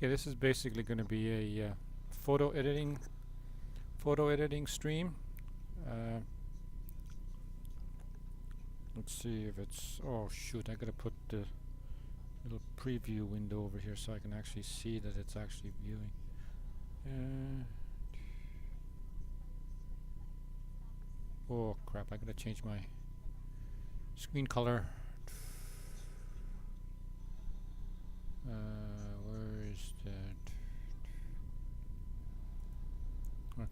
Okay, this is basically going to be a photo editing stream. Uh, let's see if it's. Oh shoot! I gotta put the little preview window over here so I can actually see that it's actually viewing. Oh crap! I gotta change my screen color. Where is that? Okay.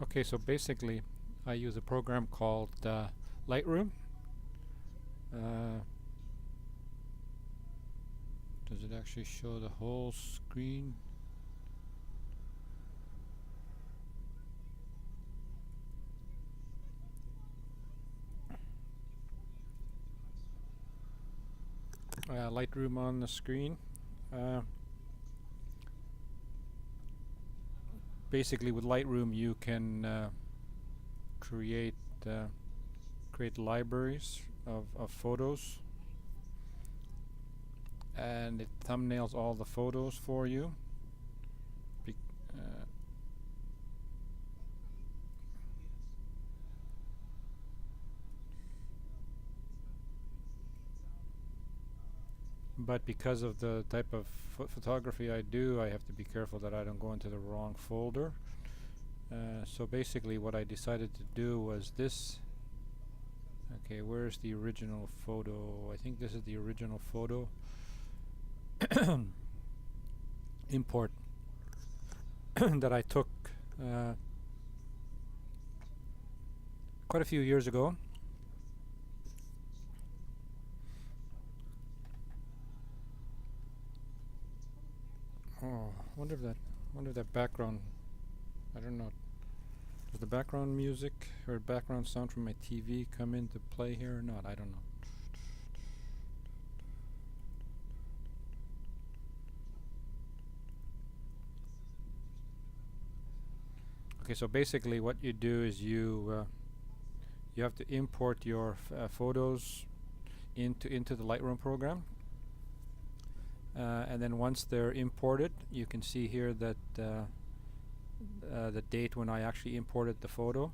Okay, so basically I use a program called Lightroom. Does it actually show the whole screen? Lightroom on the screen. Basically with Lightroom you can create libraries of photos, and it thumbnails all the photos for you. But because of the type of photography I do, I have to be careful that I don't go into the wrong folder. So basically what I decided to do was this. Okay, where's the original photo? I think this is the original photo. Import that I took quite a few years ago. Oh, wonder if that background, I don't know. Does the background music or background sound from my TV come into play here or not? I don't know. Okay, so basically what you do is you have to import your photos into the Lightroom program. And then once they're imported, you can see here that the date when I actually imported the photo.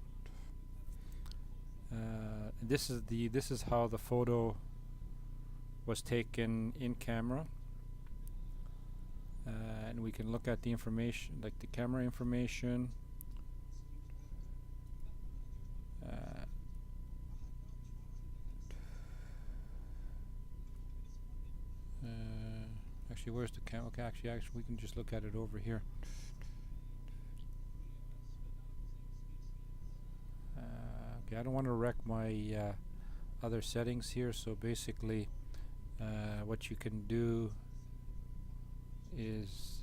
This is how the photo was taken in camera, and we can look at the information, like the camera information. Actually, where's the camera? Okay, actually, we can just look at it over here. Okay, I don't want to wreck my other settings here, so basically what you can do is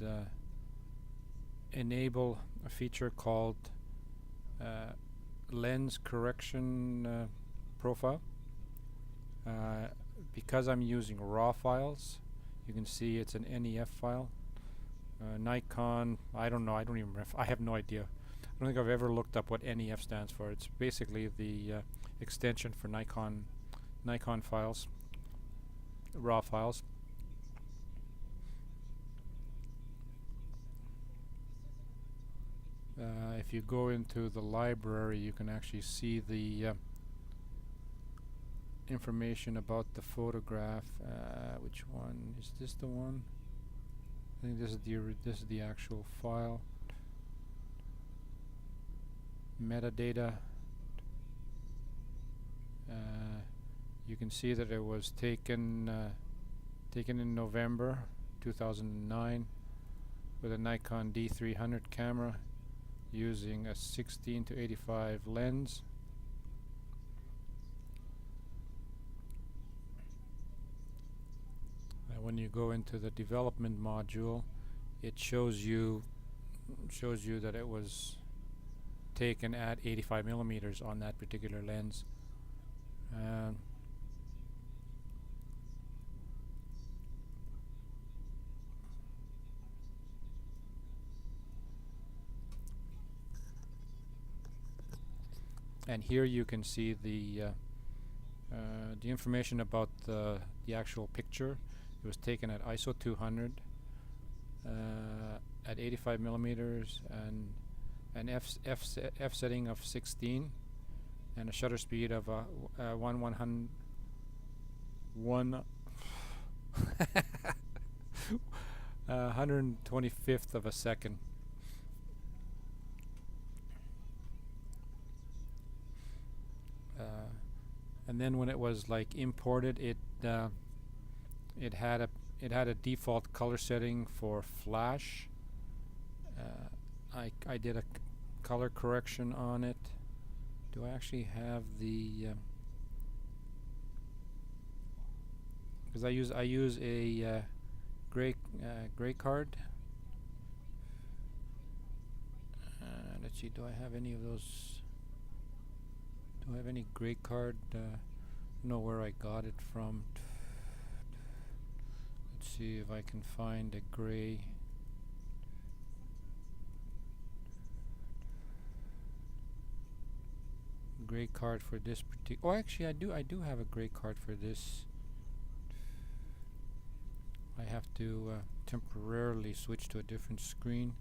enable a feature called lens correction profile. Because I'm using raw files, you can see it's an NEF file. Nikon, I don't know, I have no idea. I don't think I've ever looked up what NEF stands for. It's basically the extension for Nikon files, raw files. If you go into the library, you can actually see the information about the photograph. Which one is this? The one? I think this is the actual file. Metadata. You can see that it was taken in November 2009 with a Nikon D300 camera using a 16-85 lens. When you go into the development module, it shows you that it was taken at 85 millimeters on that particular lens. and here you can see the information about the actual picture. It was taken at ISO 200 at 85 millimeters and an f setting of 16 and a shutter speed of 125th of a second. And then when it was like imported, it had a default color setting for flash. I did a color correction on it. Do I actually have the? Because I use a gray card. Let's see. Do I have any of those? Do I have any gray card? Know where I got it from. Let's see if I can find a gray. Gray card for this particular. Oh, actually, I do have a gray card for this. I have to temporarily switch to a different screen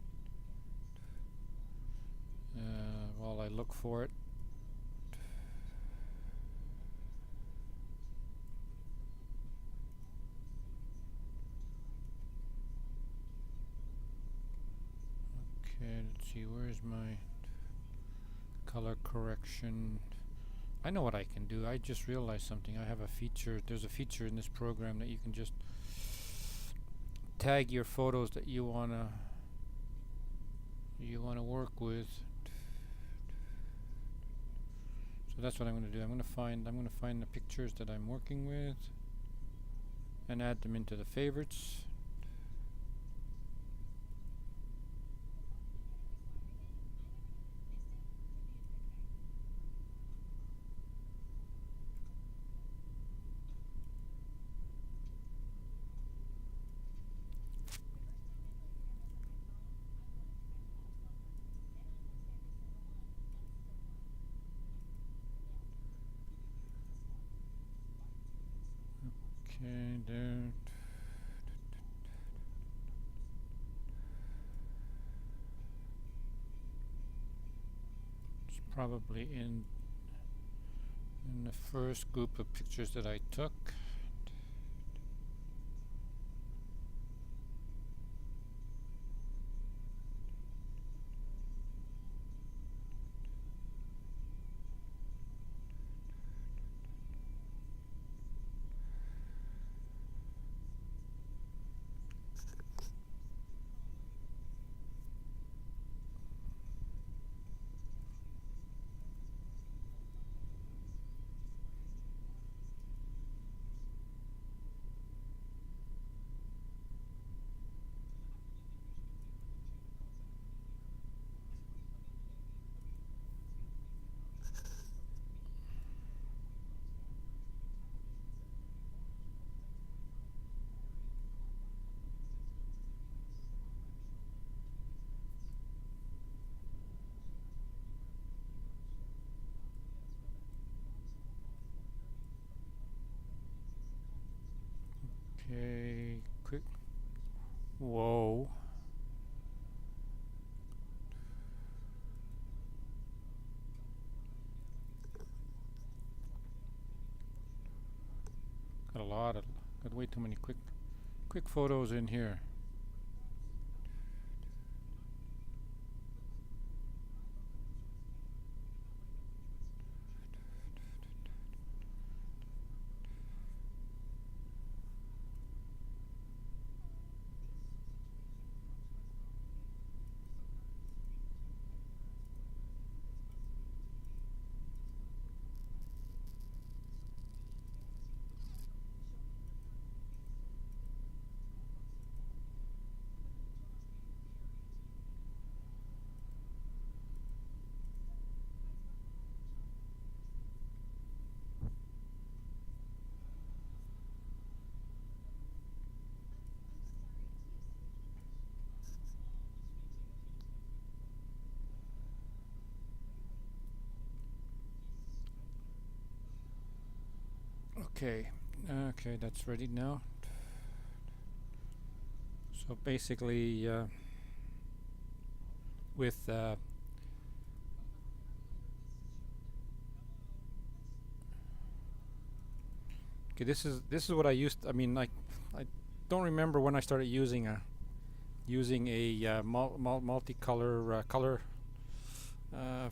while I look for it. Okay, let's see, where's my color correction? I know what I can do. I just realized something. I have a feature. There's a feature in this program that you can just tag your photos that you wanna work with. So that's what I'm gonna do. I'm gonna find the pictures that I'm working with and add them into the favorites. Okay, there. It's probably in the first group of pictures that I took. Okay, quick. Whoa. Got way too many quick photos in here. Okay, okay, that's ready now. So basically, with okay, this is what I used. I mean, I don't remember when I started using a multicolor uh,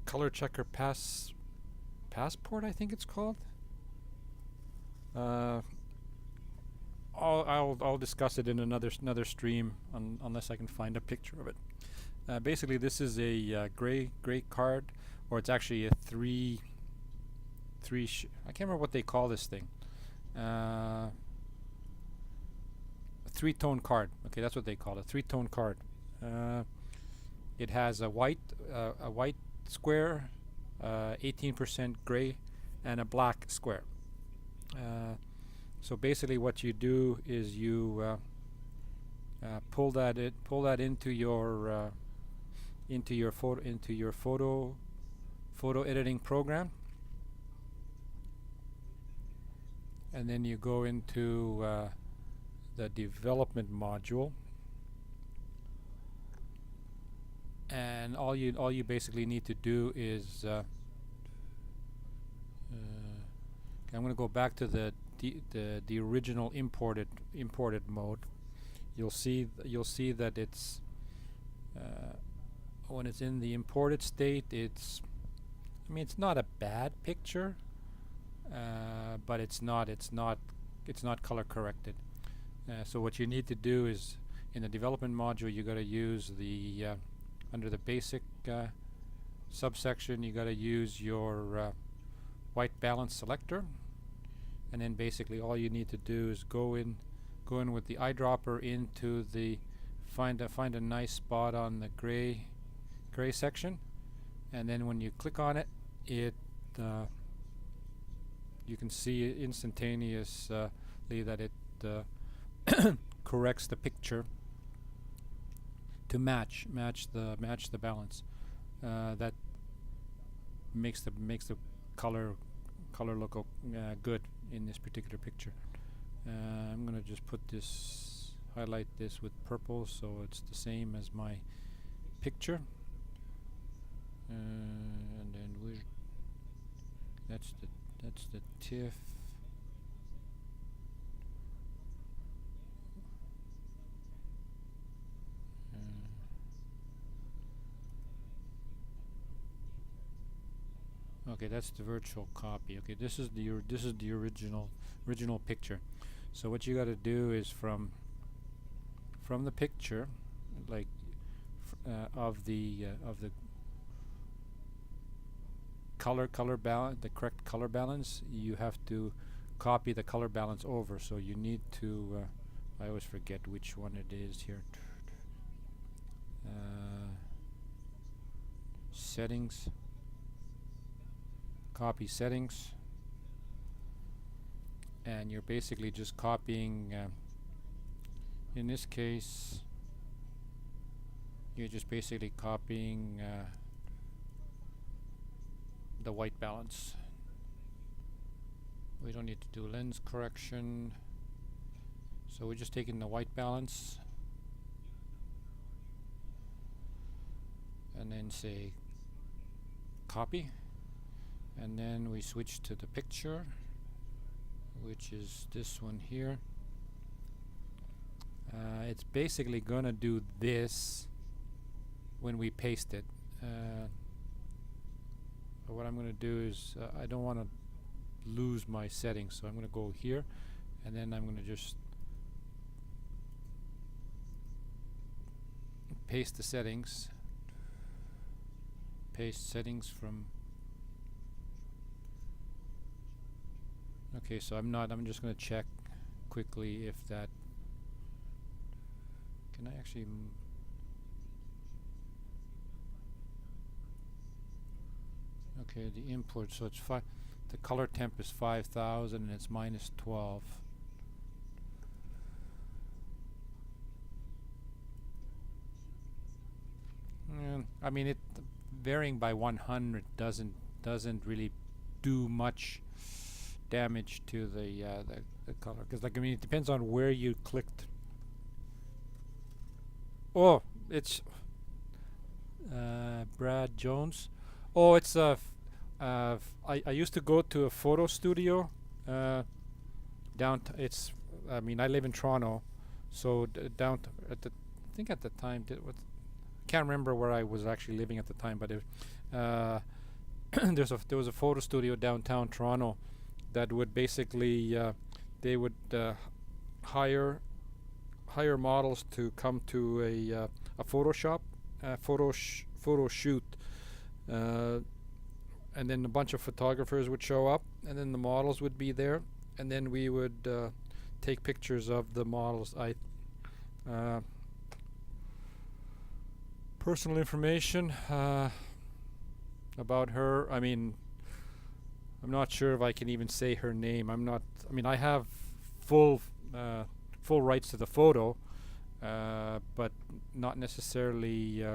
color checker passport. I think it's called. Uh, I'll discuss it in another stream unless I can find a picture of it. Basically, this is a gray card, or it's actually a I can't remember what they call this thing. A three-tone card. Okay, that's what they call it. Three-tone card. It has a white square, 18% gray, and a black square. So basically, what you do is you pull that into your photo editing program, and then you go into the development module, and all you basically need to do is I'm going to go back to the original imported mode. You'll see that it's when it's in the imported state, it's not a bad picture, but it's not color corrected. So what you need to do is, in the development module, you got to use the under the basic subsection, you got to use your white balance selector, and then basically all you need to do is go in with the eyedropper into the find a nice spot on the gray section, and then when you click on it, you can see instantaneously that it corrects the picture to match the balance. That makes the color look good in this particular picture. I'm gonna just highlight this with purple so it's the same as my picture, and then that's the TIFF. Okay, that's the virtual copy. Okay, this is the original picture. So what you got to do is from the picture, like of the color balance, the correct color balance, you have to copy the color balance over. So you need to I always forget which one it is here. Settings. Copy settings, and you're basically just copying, in this case you're just basically copying the white balance. We don't need to do lens correction, so we're just taking the white balance and then say copy. And then we switch to the picture, which is this one here. It's basically gonna do this when we paste it. But what I'm gonna do is I don't want to lose my settings, so I'm gonna go here, and then I'm gonna just paste the settings. Paste settings from. Okay, so I'm just going to check quickly if that. Can I actually. Okay, the import, so it's the color temp is 5,000 and it's -12. I mean, it varying by 100 doesn't really do much. damage to the color, because like I mean it depends on where you clicked. Oh, it's Brad Jones. Oh, it's I used to go to a photo studio it's I mean I live in Toronto, so at the I think at the time can't remember where I was actually living at the time, but there was a photo studio downtown Toronto that would basically they would hire models to come to a Photoshop photo shoot, and then a bunch of photographers would show up, and then the models would be there, and then we would take pictures of the models. Personal information about her. I mean, I'm not sure if I can even say her name. I'm not. I mean, I have full rights to the photo, but not necessarily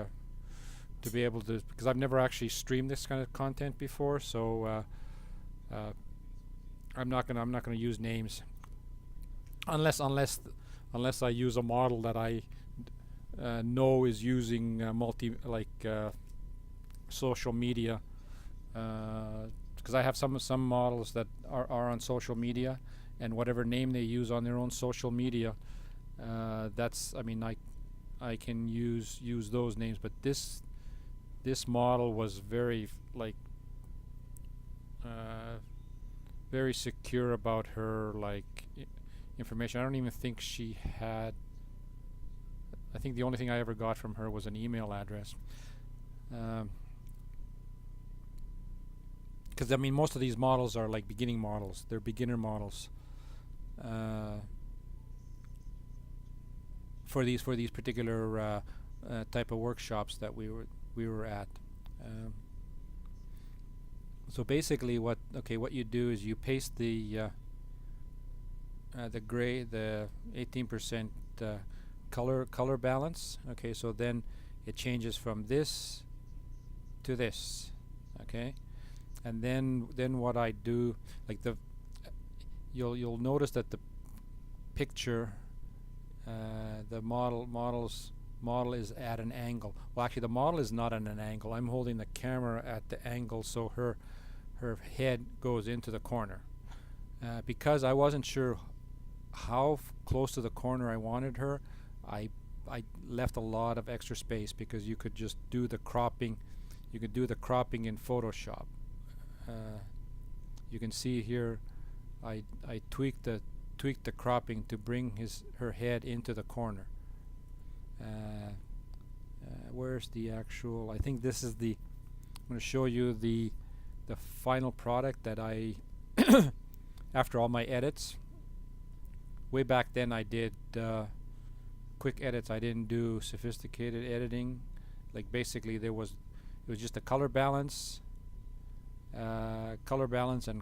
to be able to, because I've never actually streamed this kind of content before. So I'm not gonna use names unless I use a model that I know is using social media, because I have some models that are on social media, and whatever name they use on their own social media, that's, I mean, I can use those names. But this model was very very secure about her information. I don't even think she had. I think the only thing I ever got from her was an email address. Because I mean, most of these models are like beginning models. They're beginner models for these particular type of workshops that we were at. So basically, what you do is you paste the 18% color balance. Okay, so then it changes from this to this. Okay, and then what I do, like you'll notice that the picture, the model is at an angle. Well, actually, the model is not at an angle. I'm holding the camera at the angle, so her head goes into the corner. Because I wasn't sure how close to the corner I wanted her, I left a lot of extra space, because you could just do the cropping. You could do the cropping in Photoshop. You can see here I tweaked the cropping to bring her head into the corner. Where's the actual? I think this is the. I'm going to show you the final product that I after all my edits. Way back then I did quick edits. I didn't do sophisticated editing. Like basically it was just a color balance and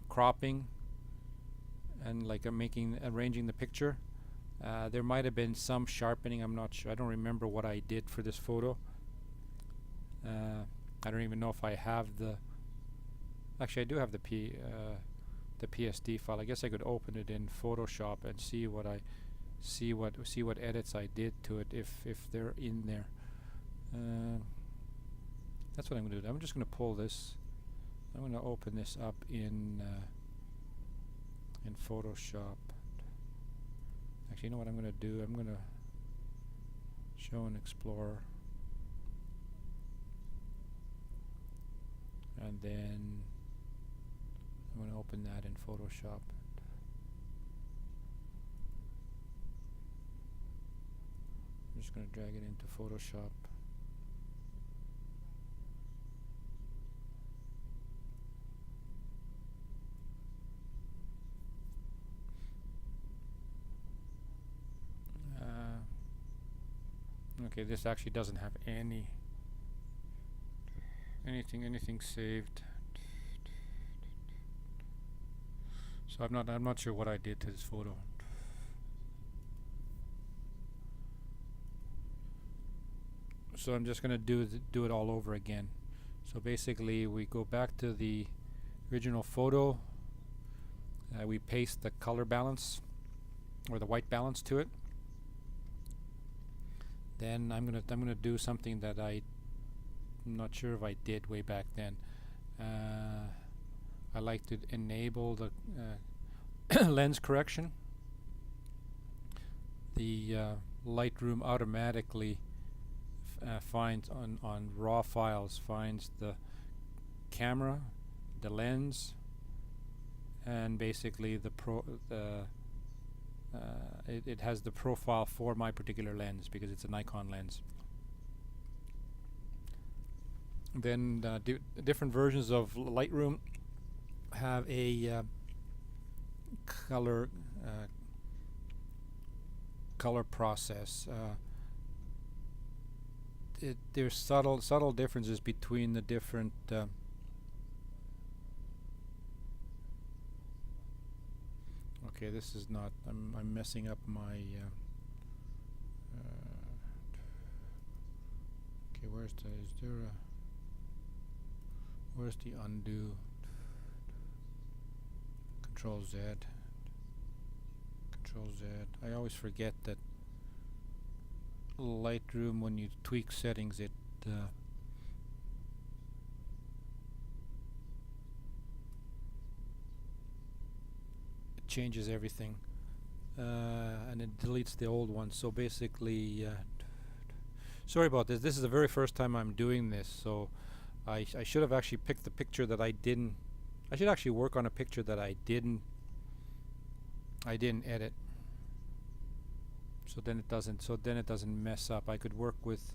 cropping, and like arranging the picture. There might have been some sharpening. I'm not sure. I don't remember what I did for this photo. I don't even know if I have the. Actually, I do have the PSD file. I guess I could open it in Photoshop and see what edits I did to it if they're in there. That's what I'm going to do. I'm just going to pull this. I'm going to open this up in Photoshop. Actually, you know what I'm going to do? I'm going to show and explore, and then I'm going to open that in Photoshop. I'm just going to drag it into Photoshop. Okay, this actually doesn't have anything saved. So I'm not sure what I did to this photo. So I'm just going to do it all over again. So basically we go back to the original photo, we paste the color balance or the white balance to it. Then I'm gonna do something that I'm not sure if I did way back then. I like to enable the lens correction. The Lightroom automatically finds on raw files, finds the camera, the lens, and basically it has the profile for my particular lens because it's a Nikon lens. Then different versions of Lightroom have a color process. There's subtle differences between the different okay, this is not. I'm messing up my. Okay, where's the? Is there a? Where's the undo? Control Z. Control Z. I always forget that Lightroom, when you tweak settings, it changes everything, and it deletes the old one. So basically, sorry about this. This is the very first time I'm doing this, so I should have actually picked the picture that I didn't. I should actually work on a picture that I didn't edit. So then it doesn't. So then it doesn't mess up. I could work with.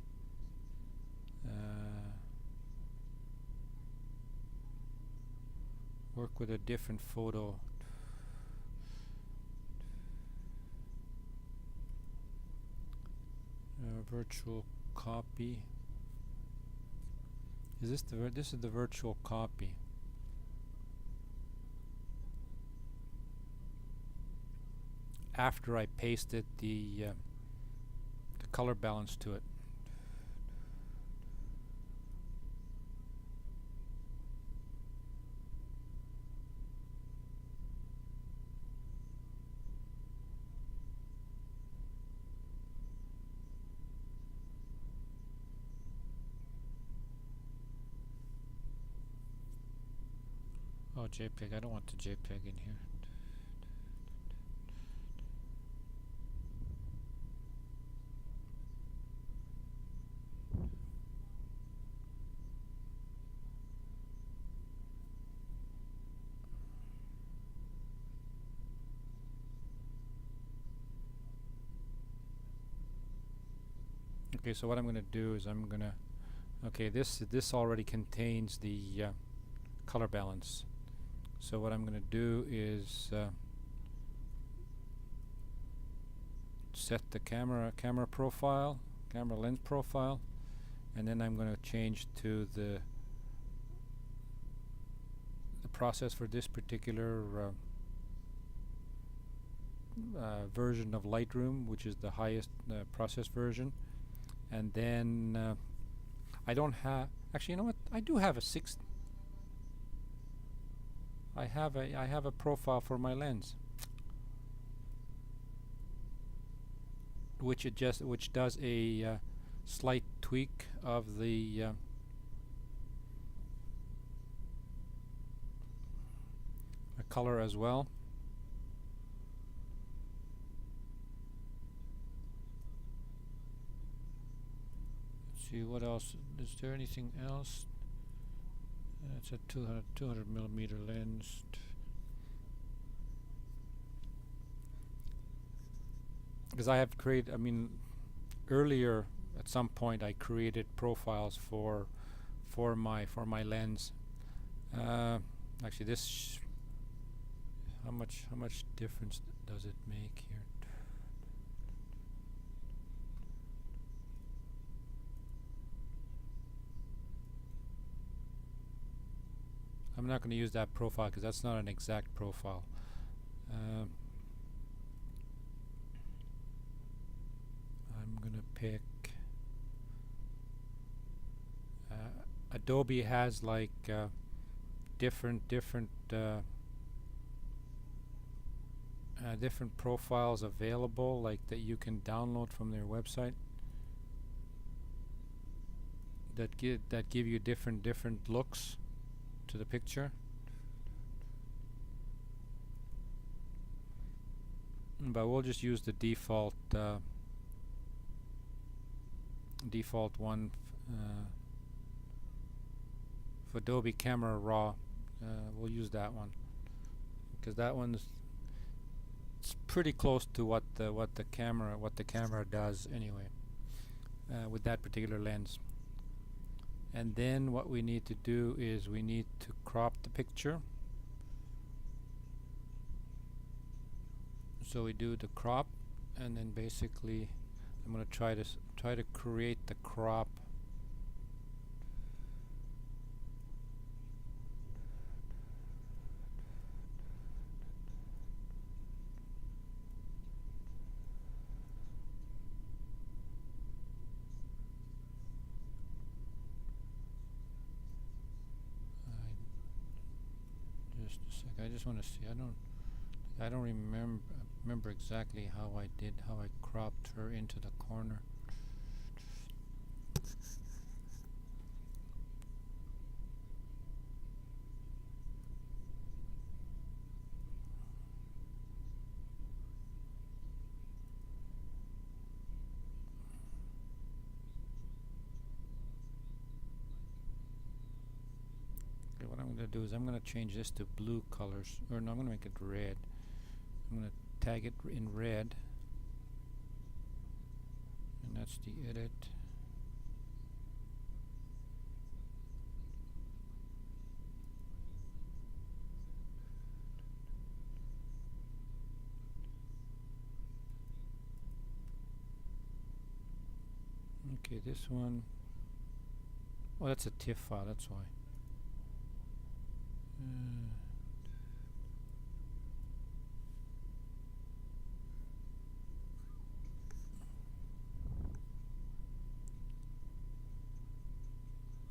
Work with a different photo. Virtual copy. Is this this is the virtual copy? After I pasted the color balance to it. Oh, JPEG. I don't want the JPEG in here. Okay, so what I'm going to do is I'm going to. Okay, this already contains the color balance. So what I'm going to do is set the camera profile, camera lens profile, and then I'm going to change to the process for this particular version of Lightroom, which is the highest process version. And then I don't have. Actually, you know what? I do have a 6. I have a profile for my lens, which does a slight tweak of the color as well. Let's see what else. Is there anything else? It's a 200 millimeter lens. Because I have created, I mean, earlier at some point I created profiles for my lens. Actually, this how much difference does it make here? I'm not going to use that profile because that's not an exact profile. I'm going to pick. Adobe has like different different profiles available, like that you can download from their website, that give you different looks to the picture. But we'll just use the default one for Adobe Camera Raw. We'll use that one because that one's pretty close to what the camera does anyway, with that particular lens. And then what we need to do is we need to crop the picture. So we do the crop, and then basically I'm going to try to create the crop. Just a sec. I just want to see. I don't remember exactly how I cropped her into the corner. Okay, what I'm going to do is I'm going to change this to blue colors, or no, I'm going to make it red. I'm going to tag it in red, and that's the edit. Okay, this one, oh, that's a TIFF file, that's why.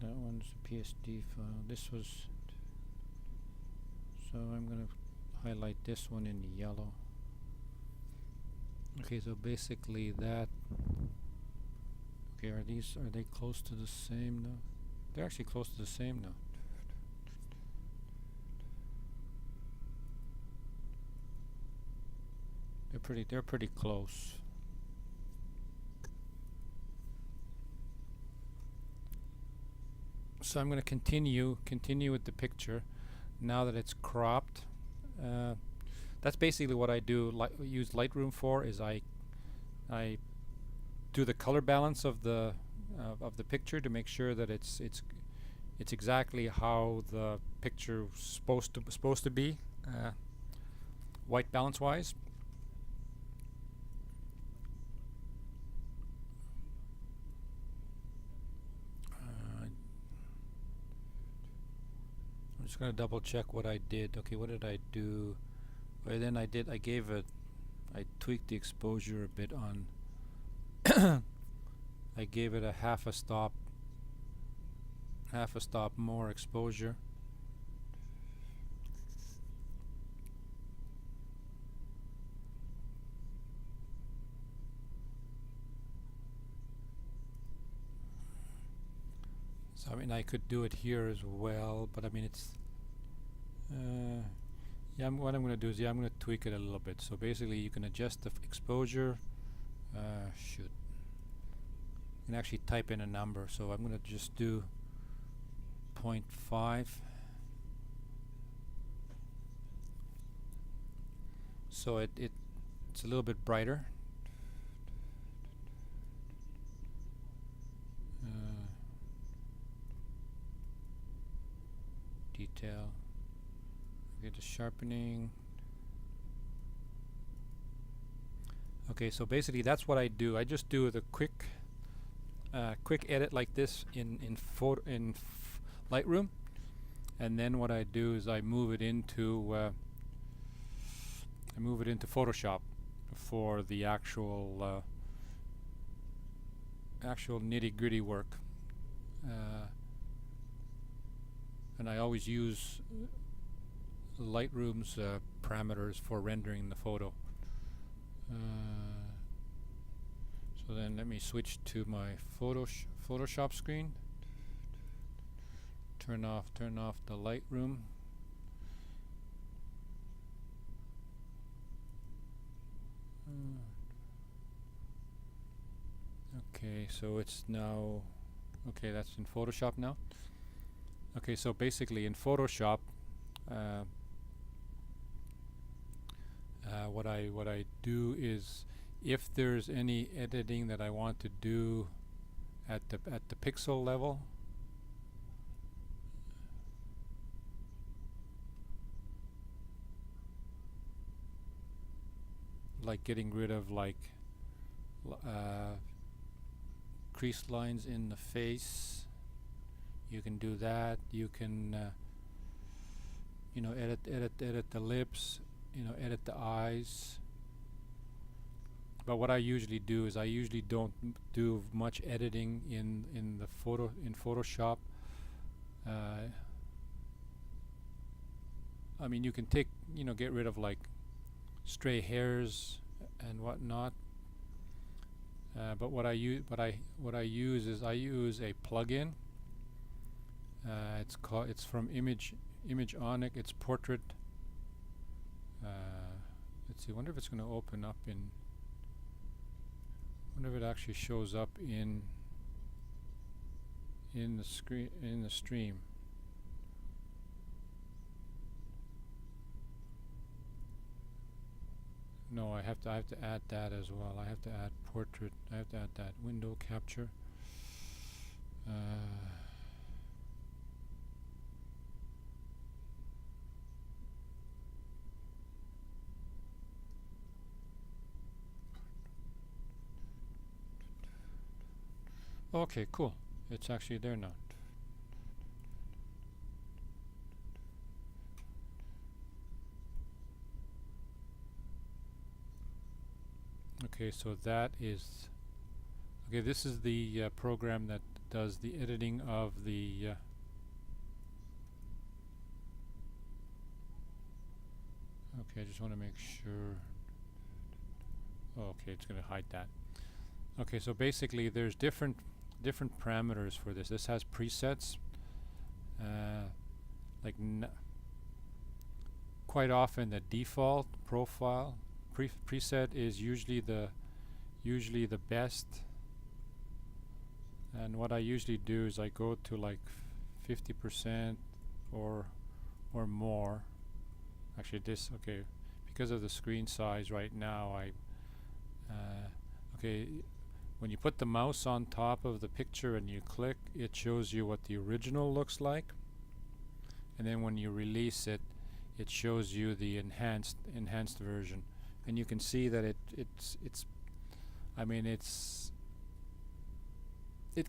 That one's a PSD file. This was, so I'm going to highlight this one in yellow. Okay, so basically that. Okay, are they close to the same now? They're actually close to the same now. They're pretty close. So I'm going to continue with the picture now that it's cropped. That's basically what I do. Use Lightroom for is I do the color balance of the picture to make sure that it's exactly how the picture is supposed to be, white balance wise. I'm just going to double check what I did. Okay, what did I do? Well, then I tweaked the exposure a bit on. I gave it a half a stop more exposure. So I mean, I could do it here as well, but I mean, it's yeah. What I'm going to do is I'm going to tweak it a little bit. So basically, you can adjust the exposure. You can actually type in a number. So I'm going to just do 0.5. So it's a little bit brighter. Detail. Get the sharpening. Okay, so basically that's what I do. I just do the quick edit like this in Lightroom, and then what I do is I move it into Photoshop for the actual nitty-gritty work. And I always use Lightroom's parameters for rendering the photo. So then let me switch to my Photoshop screen. Turn off the Lightroom. Okay, so it's now, okay, that's in Photoshop now. Okay, so basically in Photoshop, what I do is, if there's any editing that I want to do at the pixel level, like getting rid of like crease lines in the face, you can do that. You can you know, edit the lips, you know, edit the eyes. But what I usually do is I usually don't do much editing in Photoshop. I mean, you can take, you know, get rid of like stray hairs and whatnot. But what I use is I use a plugin. It's from Imagionic. It's Portrait. Let's see. Wonder if it's going to open up in. Wonder if it actually shows up in the stream. No, I have to add that as well. I have to add portrait. I have to add that window capture. Okay, cool. It's actually there now. Okay, so that is, okay, this is the program that does the editing of the okay, I just want to make sure. Oh, okay, it's going to hide that. Okay, so basically there's different parameters for this. This has presets. Like quite often the default profile preset is usually the best, and what I usually do is I go to like 50% or more. Actually, this, okay, because of the screen size right now, okay, when you put the mouse on top of the picture and you click, it shows you what the original looks like, and then when you release it, it shows you the enhanced version. And you can see that I mean, it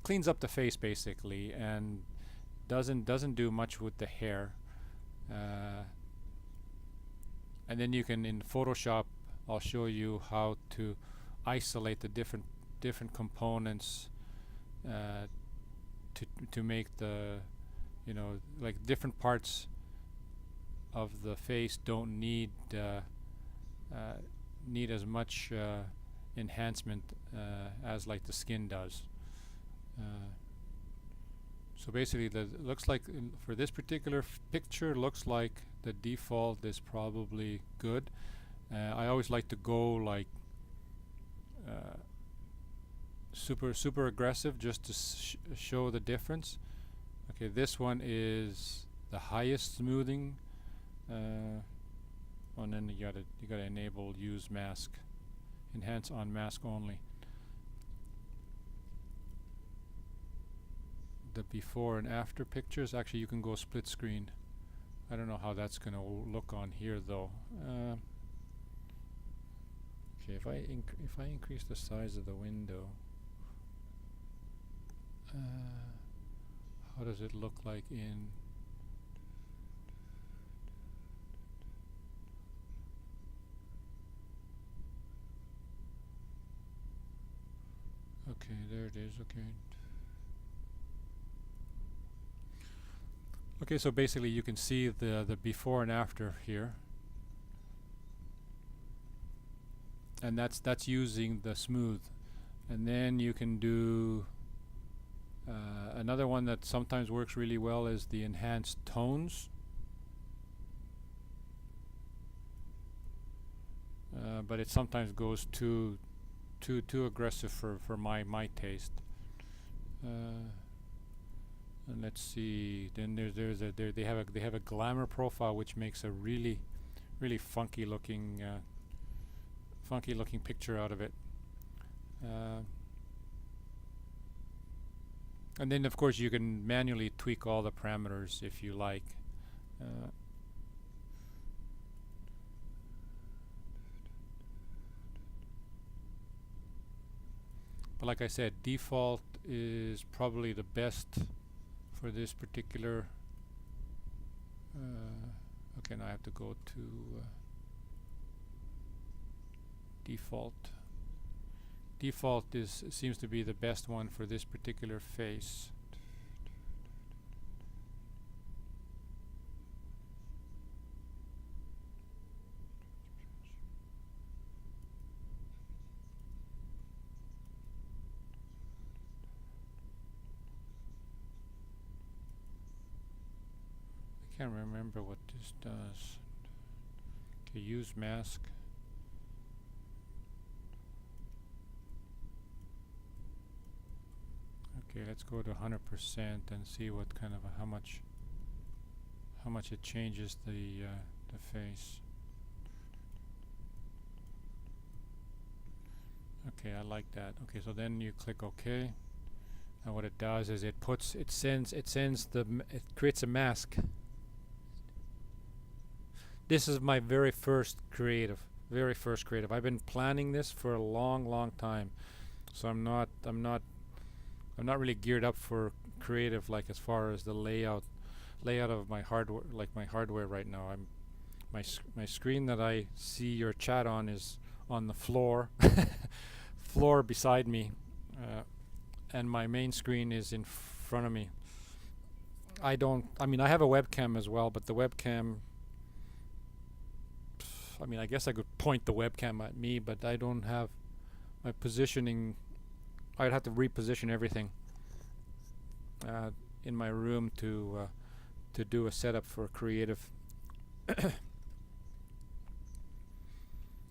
cleans up the face basically, and doesn't do much with the hair. And then you can, in Photoshop, I'll show you how to isolate the different components to make the, you know, like different parts of the face don't need as much enhancement as like the skin does. So basically, looks like for this particular picture, looks like the default is probably good. I always like to go like super aggressive just to show the difference. Okay, this one is the highest smoothing. And then you gotta enable use mask, enhance on mask only. The before and after pictures, actually you can go split screen. I don't know how that's gonna look on here though. Okay, if I increase the size of the window, how does it look like in? Okay, there it is. Okay. Okay, so basically you can see the before and after here. and that's using the smooth. And then you can do another one that sometimes works really well is the enhanced tones. But it sometimes goes too aggressive for my taste. And let's see. Then they have a glamour profile, which makes a really funky looking picture out of it. And then of course you can manually tweak all the parameters if you like. But like I said, default is probably the best for this particular. Okay, now I have to go to default. Default seems to be the best one for this particular face. I can't remember what this does. Okay, use mask. Okay, let's go to 100% and see what kind of how much it changes the face. Okay, I like that. Okay, so then you click OK, and what it does is it creates a mask. This is my very first creative. I've been planning this for a long time, so I'm not really geared up for creative, like as far as the layout of my hardware right now. My screen that I see your chat on is on the floor beside me, and my main screen is in front of me. I have a webcam as well, but the webcam, I guess I could point the webcam at me, but I don't have my positioning. I'd have to reposition everything in my room to do a setup for creative.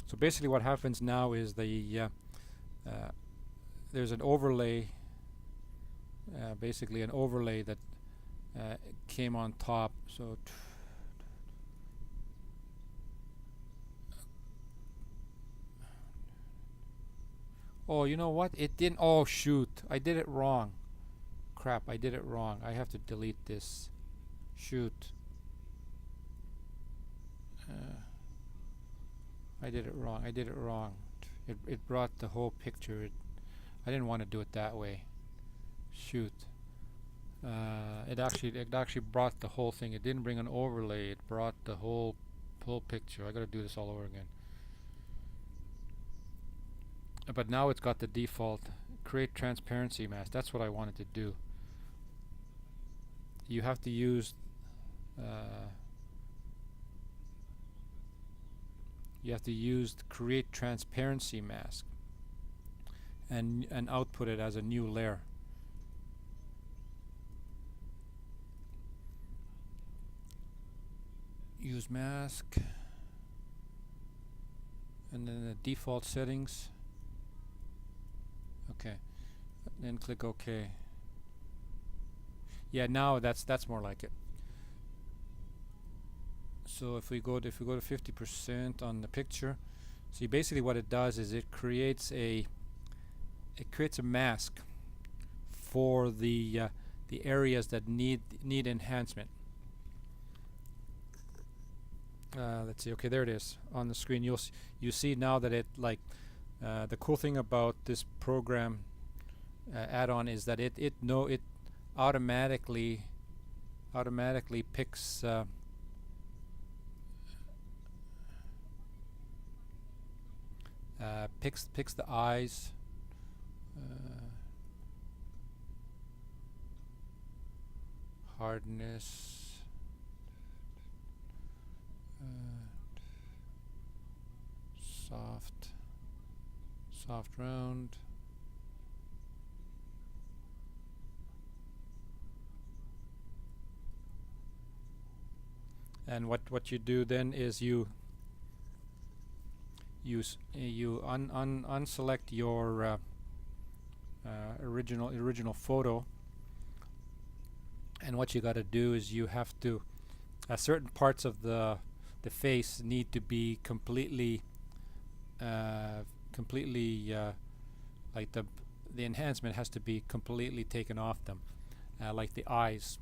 So basically what happens now is there's an overlay, basically an overlay that came on top. So oh, you know what? It didn't. Oh, shoot. I did it wrong. Crap, I did it wrong. I have to delete this. Shoot. I did it wrong. It brought the whole picture. I didn't want to do it that way. Shoot. It actually brought the whole thing. It didn't bring an overlay. It brought the whole picture. I gotta do this all over again. But now it's got the default create transparency mask. That's what I wanted to do. You have to use the create transparency mask and output it as a new layer. Use mask, and then the default settings. Okay, then click OK. Yeah, now that's more like it. So if we go to 50% on the picture, see basically what it does is it creates a mask for the areas that need enhancement. Let's see. Okay, there it is on the screen. You see now that it the cool thing about this program add-on is that it automatically picks picks the eyes, hardness, soft. soft round. And what you do then is you unselect your original photo, and what you got to do is you have to certain parts of the face need to be completely like the enhancement has to be completely taken off them, like the eyes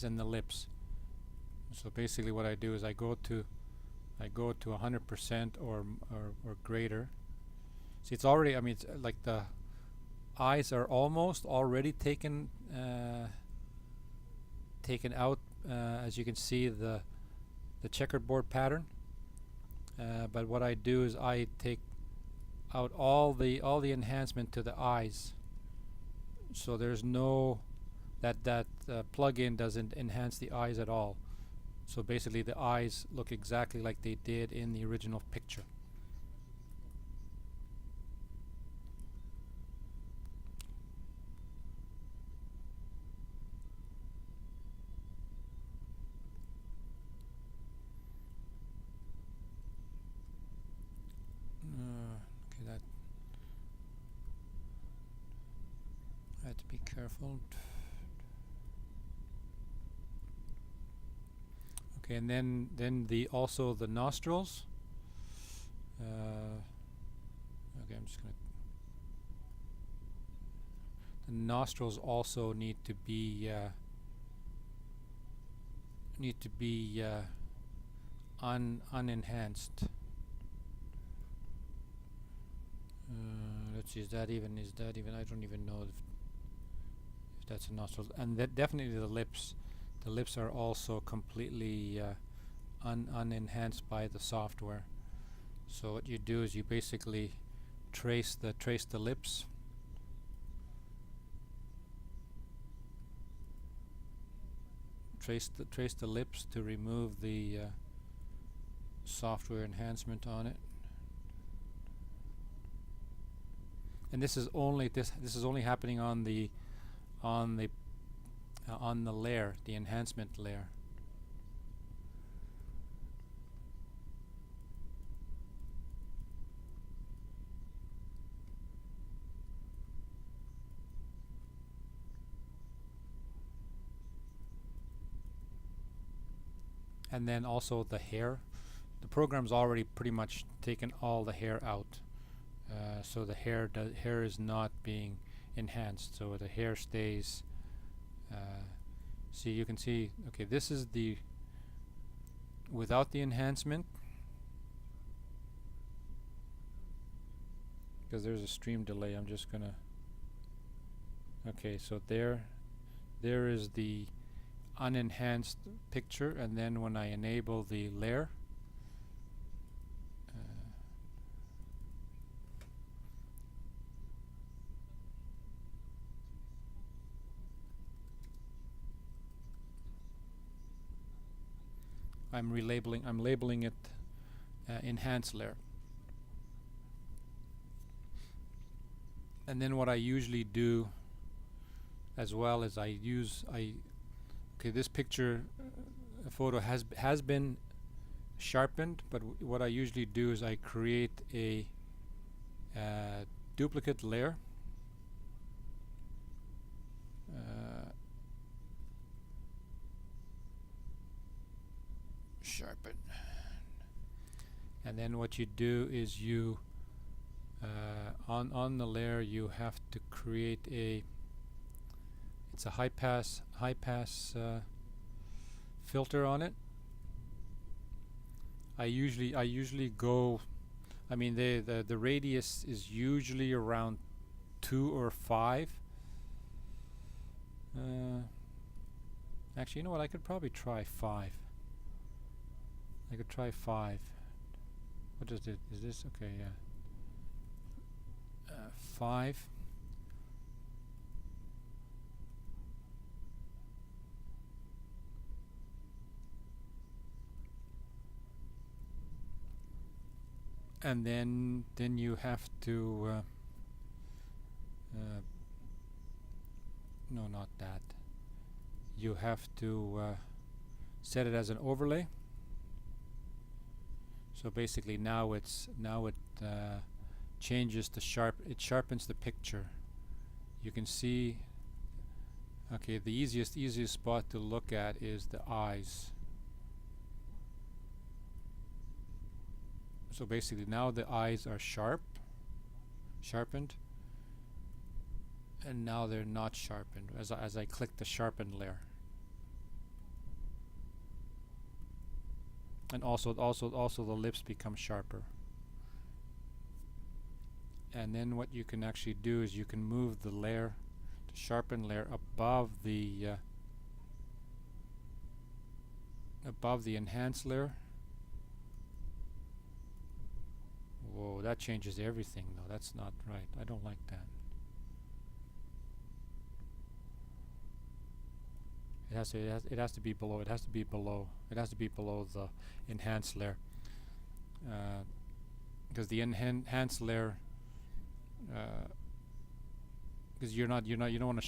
and the lips. So basically what I do is I go to 100% or greater. See, it's already, I mean, it's like the eyes are almost already taken out, as you can see the checkerboard pattern. But what I do is I take out all the enhancement to the eyes, so there's no that plugin doesn't enhance the eyes at all. So basically the eyes look exactly like they did in the original picture. Okay, that I have to be careful. Okay, and then the also the nostrils. Okay, I'm just gonna. The nostrils also need to be unenhanced. Let's see, is that even I don't even know if that's a nostril. And that definitely the lips. The lips are also completely unenhanced by the software. So what you do is you basically trace the lips. Trace the lips to remove the software enhancement on it. And this is only happening on the layer, the enhancement layer. And then also the hair. The program's already pretty much taken all the hair out, so the hair is not being enhanced. So the hair stays. See, you can see. Okay, this is the without the enhancement, because there's a stream delay. I'm just gonna. Okay, so there is the unenhanced picture, and then when I enable the layer, I'm labeling it enhanced layer. And then what I usually do as well is okay, this picture photo has been sharpened, but what I usually do is I create a duplicate layer, sharpen, and then what you do is you on the layer you have to create it's a high pass filter on it. I usually go, I mean the radius is usually around 2 or 5. Actually, you know what, I could probably try 5. I could try 5. What is it? Is this okay? Yeah. 5. and then you have to no, not that. You have to set it as an overlay. So basically now it changes the it sharpens the picture. You can see, okay, the easiest spot to look at is the eyes. So basically now the eyes are sharpened, and now they're not sharpened as I click the sharpen layer. And also the lips become sharper. And then what you can actually do is you can move the layer, the sharpen layer, above the enhance layer. Whoa, that changes everything though. That's not right. I don't like that. It has to be below. It has to be below. It has to be below the enhance layer. Because the enhance layer, because you don't want to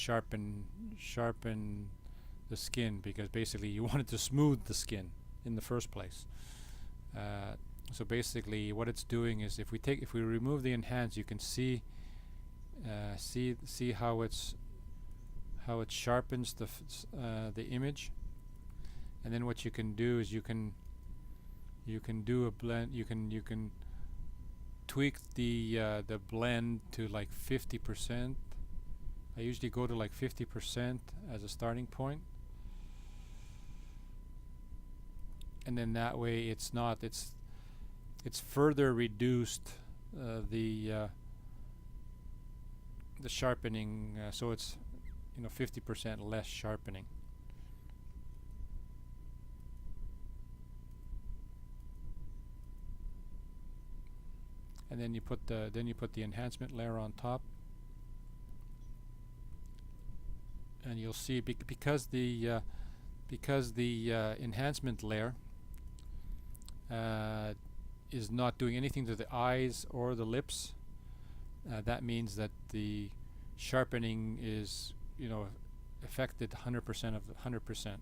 sharpen the skin, because basically you want it to smooth the skin in the first place. So basically what it's doing is if we remove the enhance, you can see how it sharpens the image. And then what you can do is you can do a blend. You can tweak the blend to like 50%. I usually go to like 50% as a starting point, and then that way it's further reduced the sharpening, so it's 50% less sharpening. And then you put the enhancement layer on top, and you'll see because the enhancement layer is not doing anything to the eyes or the lips. That means that the sharpening is affected 100% of 100%,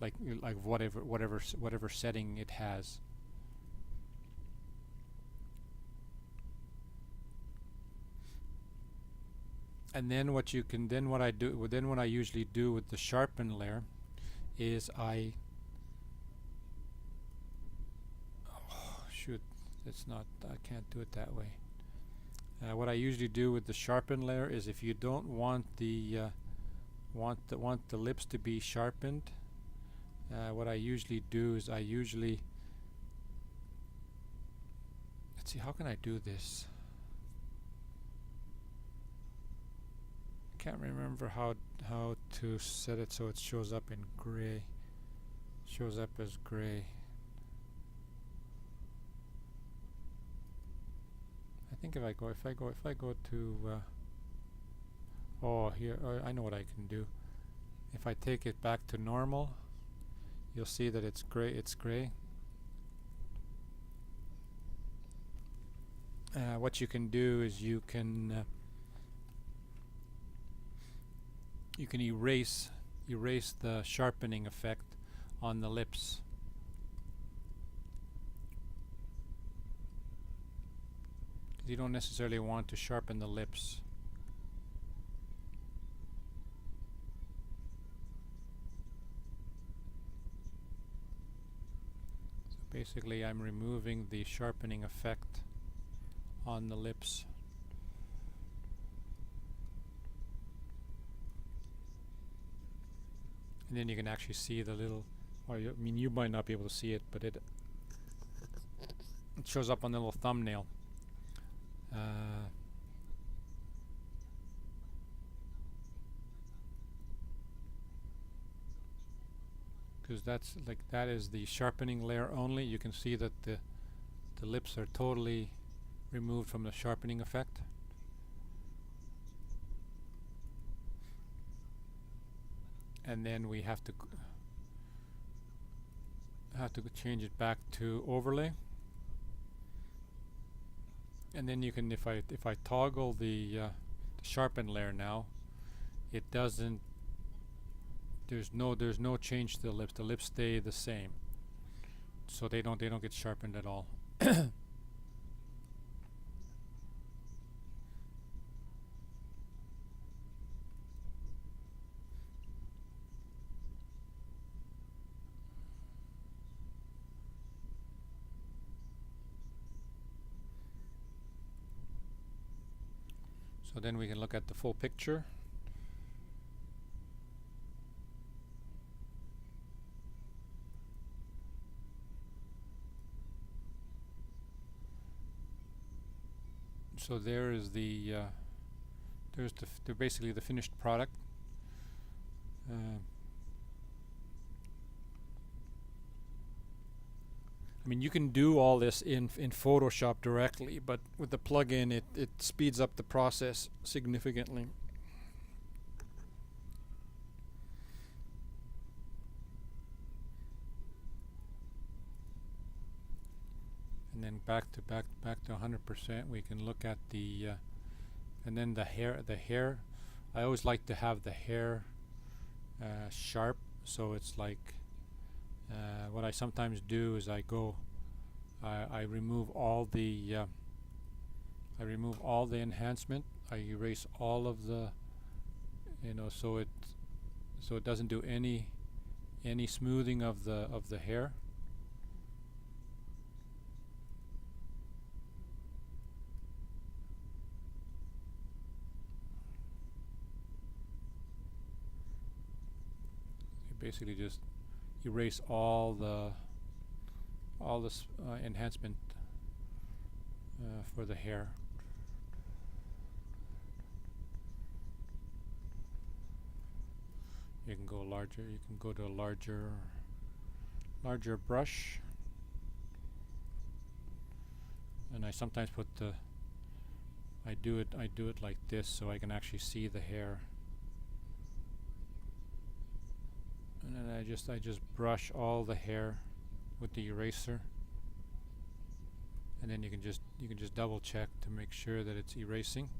like whatever setting it has. And then what I usually do with the sharpen layer is I can't do it that way. What I usually do with the sharpen layer is, if you don't want the lips to be sharpened, what I usually do is let's see, how can I do this? I can't remember how to set it so it shows up in gray. Shows up as gray. I think if I go to here, I know what I can do. If I take it back to normal, you'll see that it's gray. What you can do is you can erase the sharpening effect on the lips. You don't necessarily want to sharpen the lips. So basically I'm removing the sharpening effect on the lips. And then you can actually see the little, you might not be able to see it, but it shows up on the little thumbnail. Because that is the sharpening layer only. You can see that the lips are totally removed from the sharpening effect. And then we have to change it back to overlay. And then you can, if I toggle the sharpen layer now, it doesn't. There's no change to the lips. The lips stay the same, so they don't get sharpened at all. So then we can look at the full picture. So there is they're basically the finished product. I mean, you can do all this in Photoshop directly, but with the plugin, it speeds up the process significantly. And then back to 100%, we can look at the and then the hair. I always like to have the hair sharp, so it's like what I sometimes do is I remove all the enhancement. I erase all of the, so it doesn't do any smoothing of the hair. You basically just erase all this enhancement for the hair. You can go larger. You can go to a larger brush, and I sometimes put I do it like this so I can actually see the hair. And then I just brush all the hair with the eraser, and then you can just double check to make sure that it's erasing.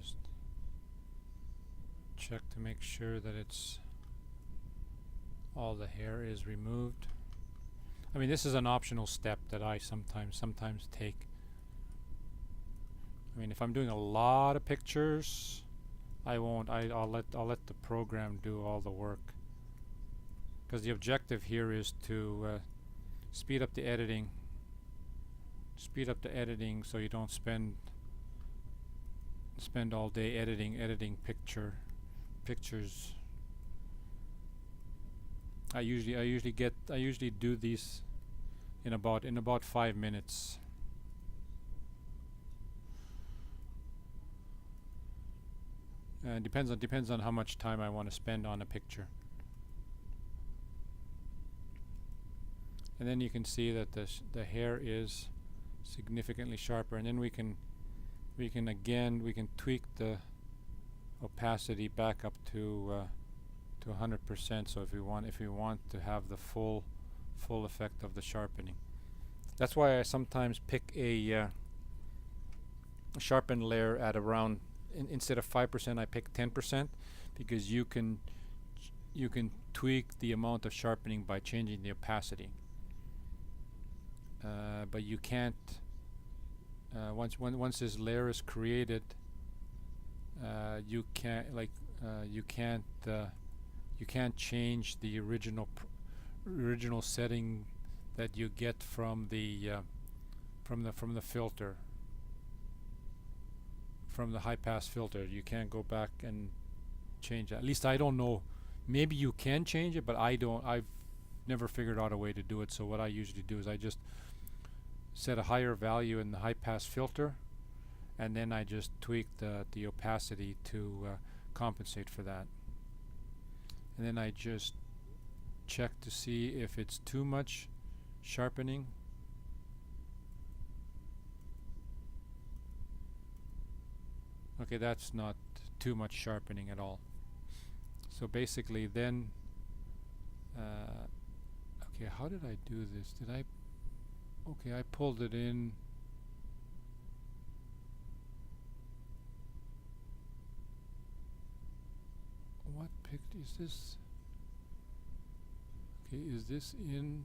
Just check to make sure that it's all the hair is removed. I mean, this is an optional step that I sometimes take. I mean, if I'm doing a lot of pictures, I won't. I'll let the program do all the work, because the objective here is to speed up the editing. So you don't spend all day editing pictures. I usually do these in about 5 minutes. Depends on how much time I want to spend on a picture. And then you can see that the hair is significantly sharper, and then we can tweak the opacity back up to 100%. So if we want to have the full effect of the sharpening, that's why I sometimes pick a sharpen layer at around instead of 5%, I pick 10%, because you can tweak the amount of sharpening by changing the opacity. But you can't. Once this layer is created, you can't change the original setting that you get from the filter, from the high pass filter. You can't go back and change that. At least I don't know. Maybe you can change it, but I don't. I've never figured out a way to do it. So what I usually do is I just set a higher value in the high pass filter, and then I just tweak the opacity to compensate for that. And then I just check to see if it's too much sharpening. Okay, that's not too much sharpening at all. So basically then, okay, how did I do this? Okay, I pulled it in. What picked is this? Okay, is this in?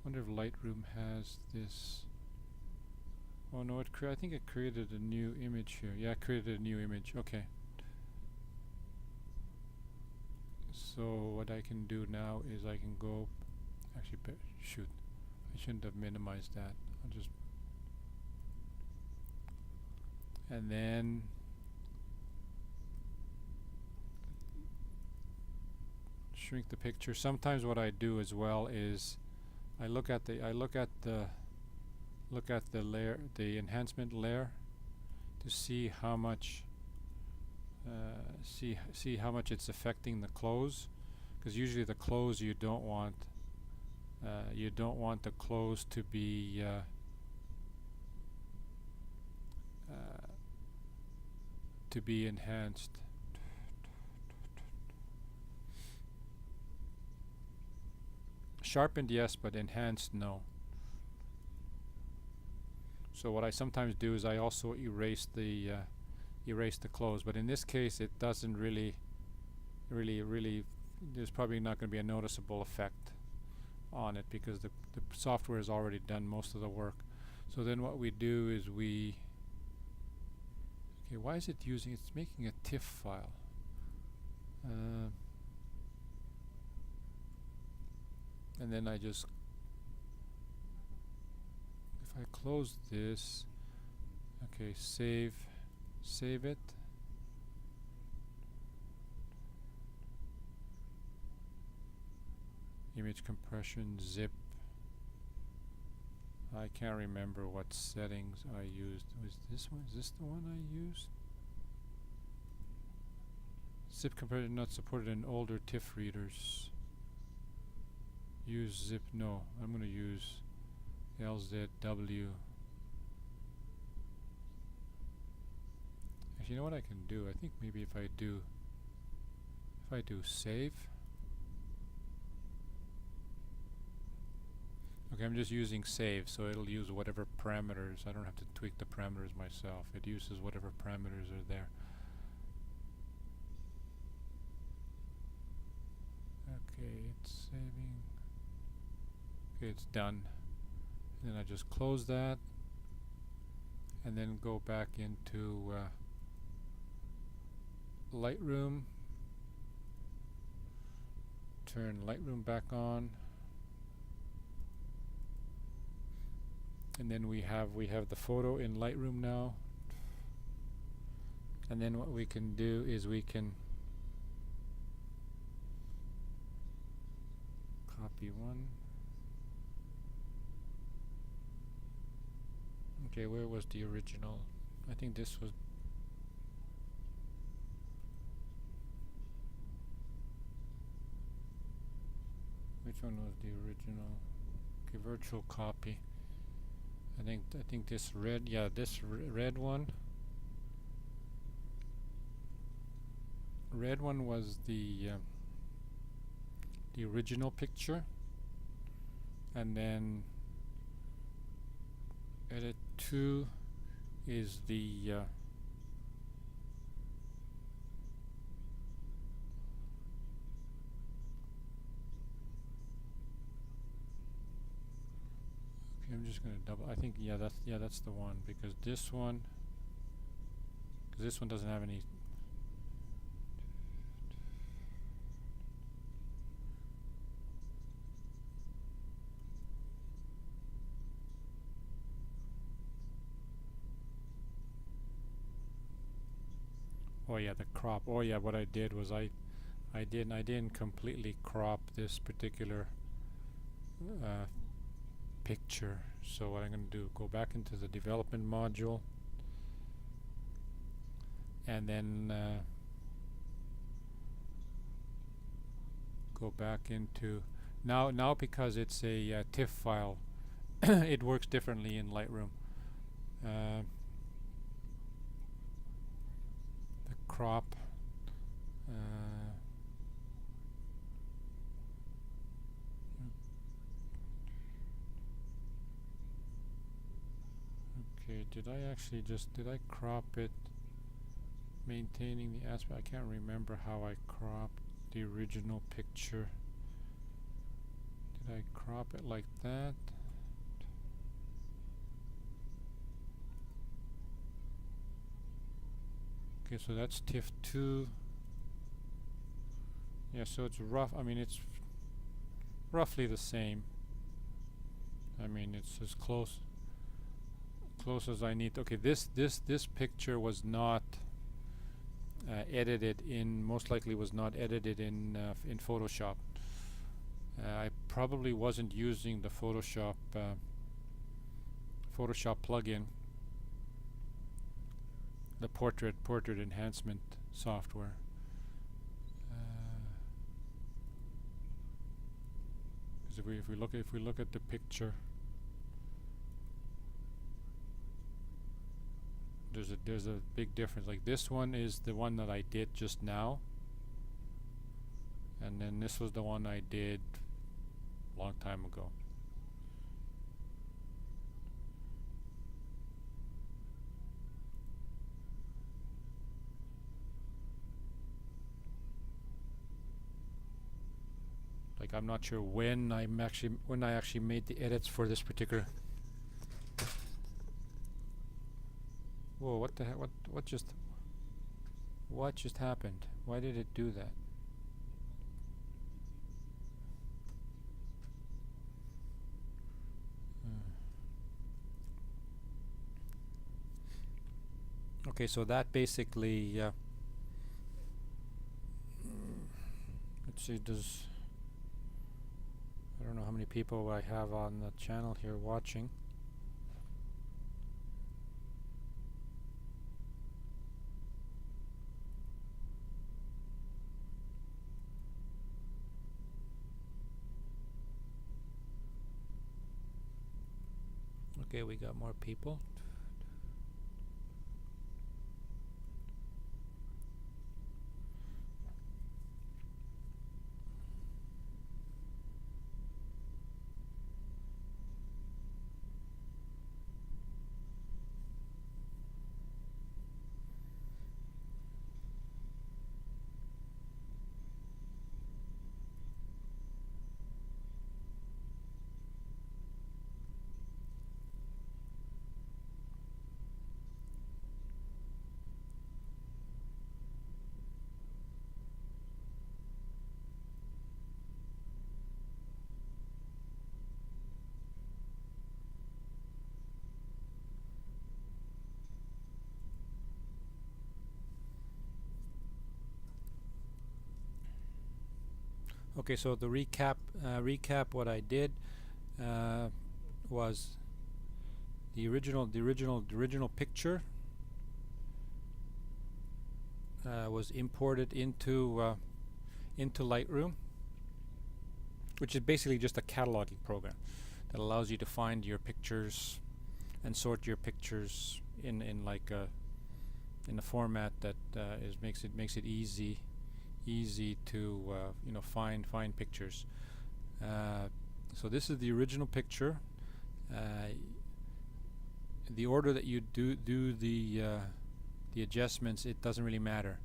Wonder if Lightroom has this. Oh no, I think it created a new image here. Yeah, it created a new image. Okay. So what I can do now is I can go. Actually, shoot, I shouldn't have minimized that. I'll just. And then shrink the picture. Sometimes what I do as well is I look at the layer, the enhancement layer, to see how much see how much it's affecting the close, because usually the close you don't want the close to be enhanced. Sharpened, yes, but enhanced, no. So what I sometimes do is I also erase the close, but in this case it doesn't really there's probably not going to be a noticeable effect on it because the software has already done most of the work. So then what we do is okay, why is it it's making a TIFF file. And then I just, if I close this, okay, save it. Image compression, zip. I can't remember what settings I used. Was this one? Is this the one I used? Zip compression not supported in older TIFF readers. Use zip, no. I'm going to use LZW. Actually, you know what I can do? I think maybe if I do save. Okay, I'm just using save, so it'll use whatever parameters. I don't have to tweak the parameters myself. It uses whatever parameters are there. Okay, it's saving. Okay, it's done. And then I just close that and then go back into Lightroom. Turn Lightroom back on. And then we have the photo in Lightroom now. And then what we can do is we can copy one. Okay, where was the original? I think this was. Which one was the original? Okay, virtual copy. I think this red, yeah, this red one. Red one was the original picture, and then edit 2 is the okay, I'm just going to double. I think that's the one, because this one doesn't have any. Oh yeah, the crop. Oh yeah, what I did was I didn't completely crop this particular uh, picture. So what I'm going to do, go back into the development module, and then go back into now because it's a TIFF file. It works differently in Lightroom. The crop. Okay, did I crop it maintaining the aspect? I can't remember how I cropped the original picture. Did I crop it like that? Okay, so that's TIFF 2. Yeah, so it's rough. I mean, it's roughly the same. I mean, it's as close as I need. Okay, this picture was not edited in, most likely was not edited in Photoshop. I probably wasn't using the Photoshop plugin, the portrait enhancement software. Because if we look at the picture, there's a big difference. Like this one is the one that I did just now, and then this was the one I did a long time ago. Like I'm not sure when I actually made the edits for this particular. Whoa! What the heck? What just happened? Why did it do that? Okay, so that basically. Let's see. I don't know how many people I have on the channel here watching. Okay, we got more people. Okay, so the recap what I did was the original picture was imported into Lightroom, which is basically just a cataloging program that allows you to find your pictures and sort your pictures in a format that makes it easy to find pictures. So this is the original picture. The order that you do the adjustments, it doesn't really matter.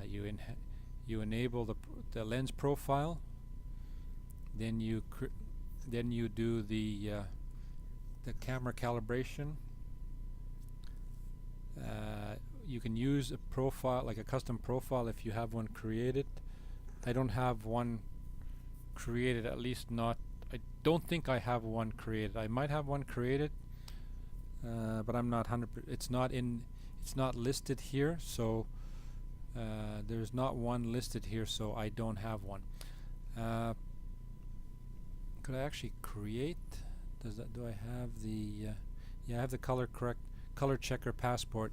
You enable the lens profile, then you do the camera calibration. You can use a profile, like a custom profile, if you have one created. I don't have one created, at least not. I don't think I have one created. I might have one created, but I'm not 100%. It's not listed here. So There's not one listed here, so I don't have one. Could I actually create? Do I have the? Yeah, I have the color checker passport.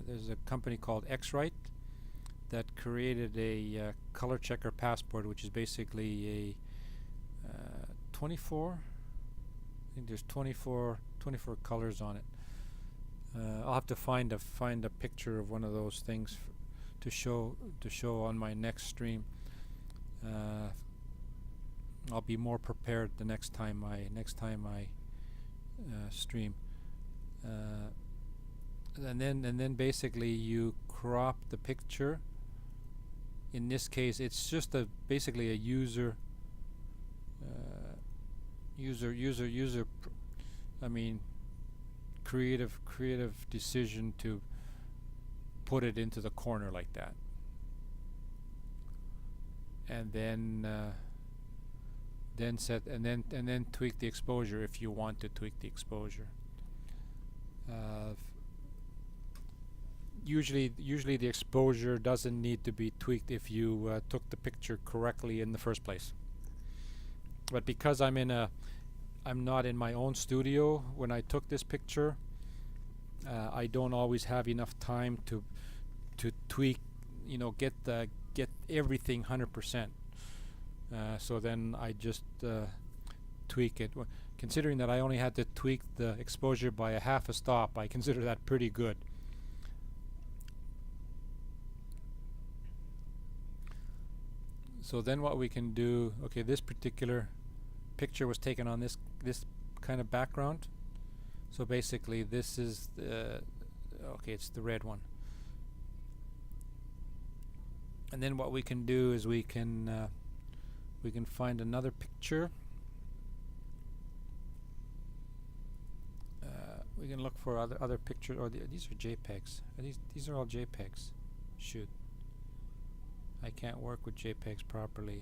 There's a company called X-Rite that created a color checker passport, which is basically a 24. I think there's 24 colors on it. I'll have to find a picture of one of those things to show on my next stream. I'll be more prepared the next time I stream. And then basically you crop the picture. In this case, it's just basically a user creative decision to put it into the corner like that, and then tweak the exposure if you want to tweak the exposure. Usually the exposure doesn't need to be tweaked if you took the picture correctly in the first place. But because I'm not in my own studio when I took this picture, I don't always have enough time to tweak, get everything 100%. So then I just tweak it. Considering that I only had to tweak the exposure by a half a stop, I consider that pretty good. So then what we can do, okay, this particular picture was taken on this kind of background. So basically this is okay, it's the red one. And then what we can do is we can find another picture. We can look for other pictures, or these are JPEGs. These are all JPEGs. Shoot. I can't work with JPEGs properly.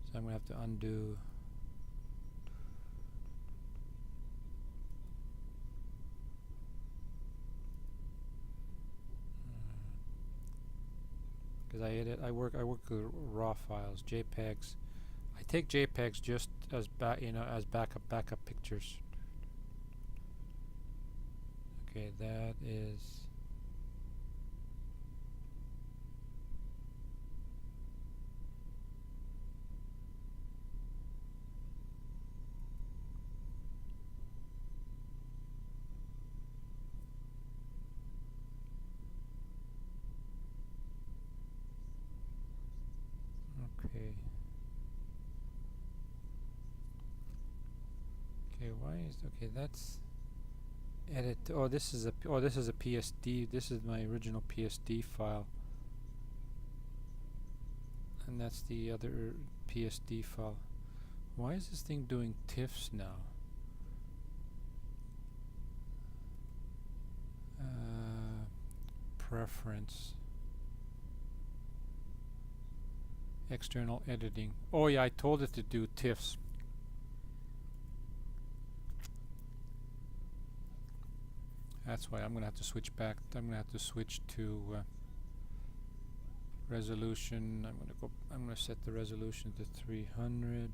So I'm going to have to undo. Because I work with raw files, JPEGs. I take JPEGs just as backup pictures. Okay, that is. Okay. Okay, why is okay? That's edit. Oh, this is a PSD. This is my original PSD file, and that's the other PSD file. Why is this thing doing TIFFs now? Preference. External editing. Oh yeah, I told it to do TIFFs. That's why I'm gonna have to switch back. I'm gonna have to switch to resolution. I'm gonna set the resolution to 300.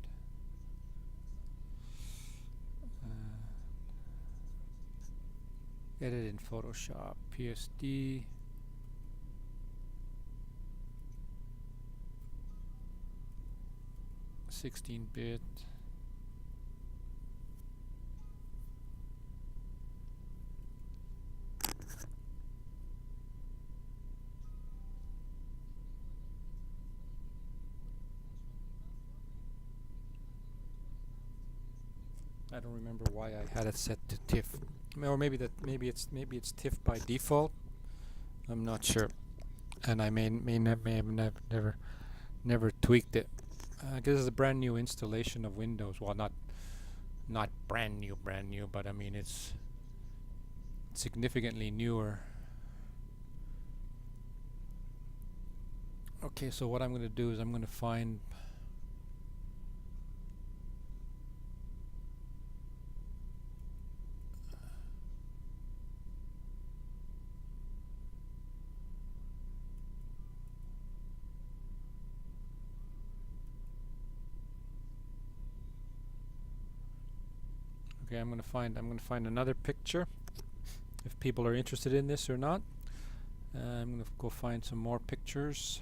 Edit in Photoshop. PSD. (16-bit). I don't remember why I had it set to TIFF, or maybe it's TIFF by default. I'm not sure, and I may have never tweaked it. This is a brand new installation of Windows. Well, not brand new, but I mean it's significantly newer. Okay, so what I'm going to do is I'm going to find Okay, I'm gonna find another picture if people are interested in this or not. I'm gonna go find some more pictures.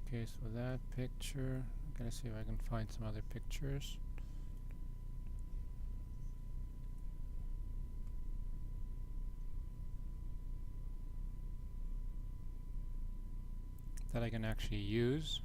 Okay, so that picture. I'm gonna see if I can find some other pictures. That I can actually use.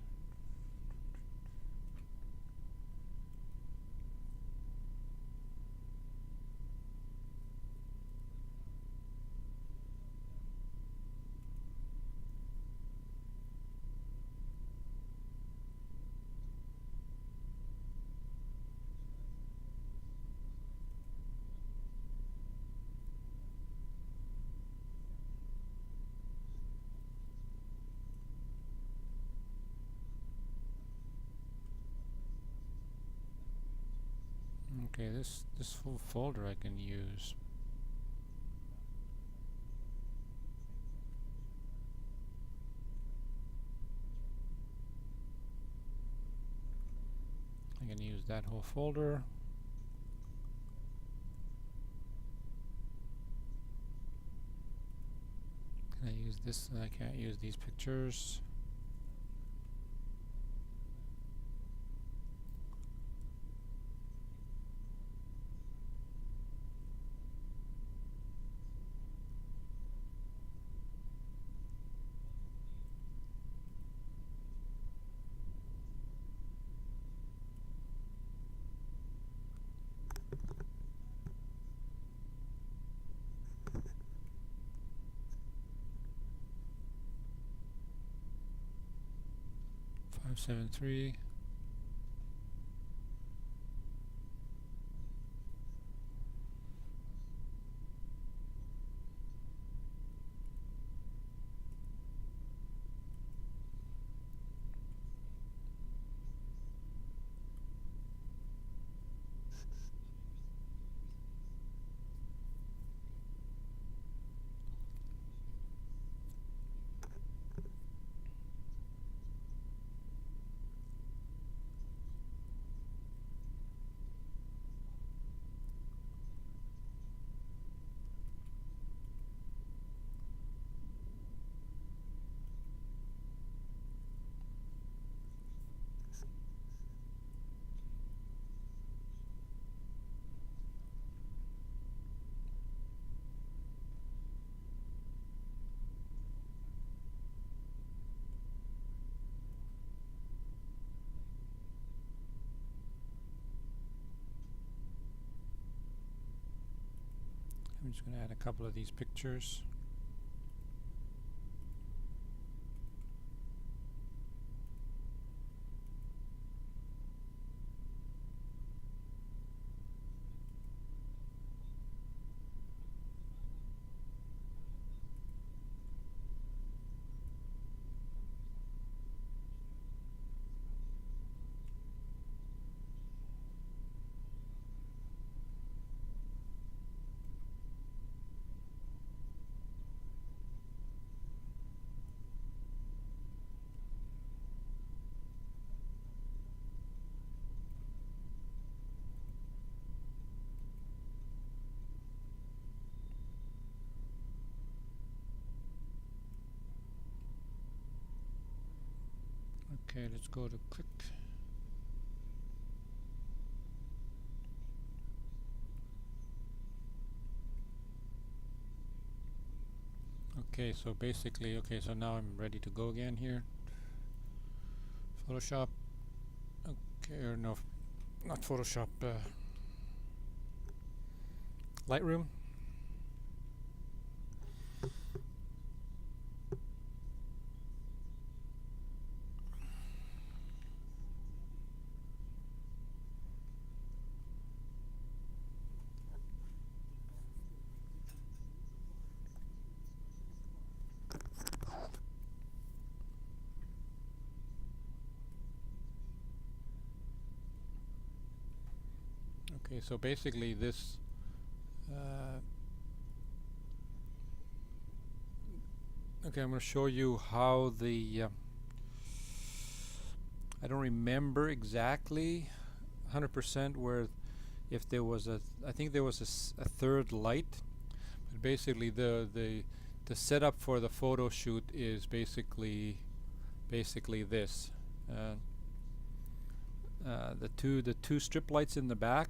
Okay, this full folder I can use. I can use that whole folder. Can I use this? I can't use these pictures. Five, 7, 3. I'm just going to add a couple of these pictures. Okay, let's go to quick. Okay, so basically, okay, so now I'm ready to go again here. Photoshop. Okay, or no, not Photoshop. Lightroom. Okay, so basically this okay, I'm going to show you how the I don't remember exactly 100% where if there was I think there was a third light, but basically the setup for the photo shoot is basically this. The two strip lights in the back,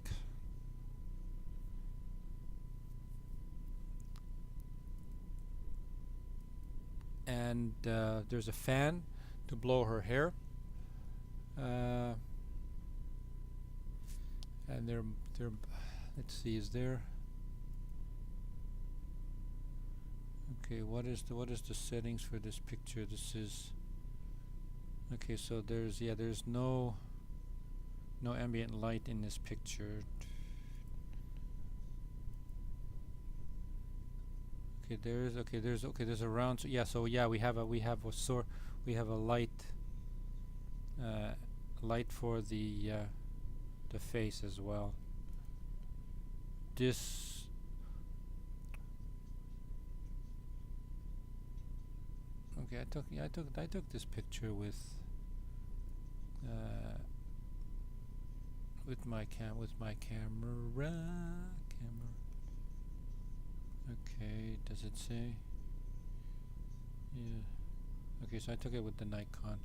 and there's a fan to blow her hair, and there let's see, is there, okay, what is the settings for this picture? This is okay, so there's no ambient light in this picture. Okay, there's a round, so yeah, we have a light for the face as well. This okay, I took this picture with my camera. Okay, does it say? Yeah. Okay, so I took it with the Nikon.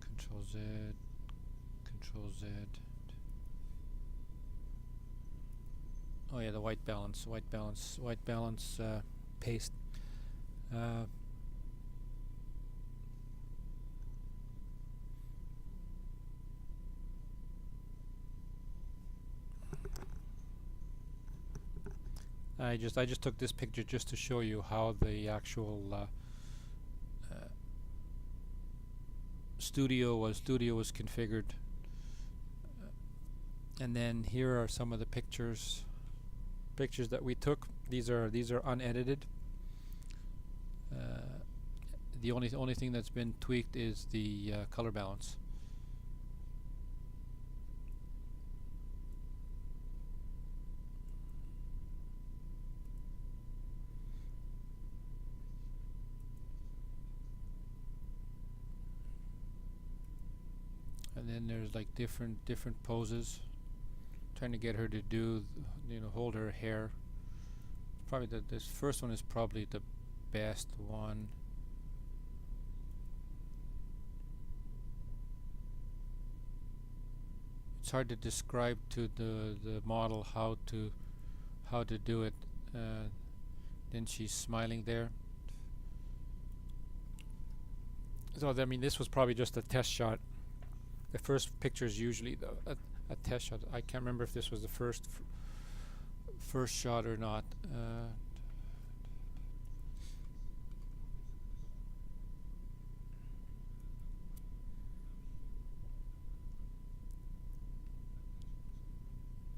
Control Z. Oh yeah, the white balance paste. I just took this picture just to show you how the actual studio was configured. And then here are some of the pictures that we took. These are unedited. The only thing that's been tweaked is the color balance. And then there's like different poses, trying to get her to do, hold her hair. Probably this first one is probably the best one. It's hard to describe to the model how to do it. Then she's smiling there. So I mean, this was probably just a test shot. The first picture is usually a test shot. I can't remember if this was the first shot or not.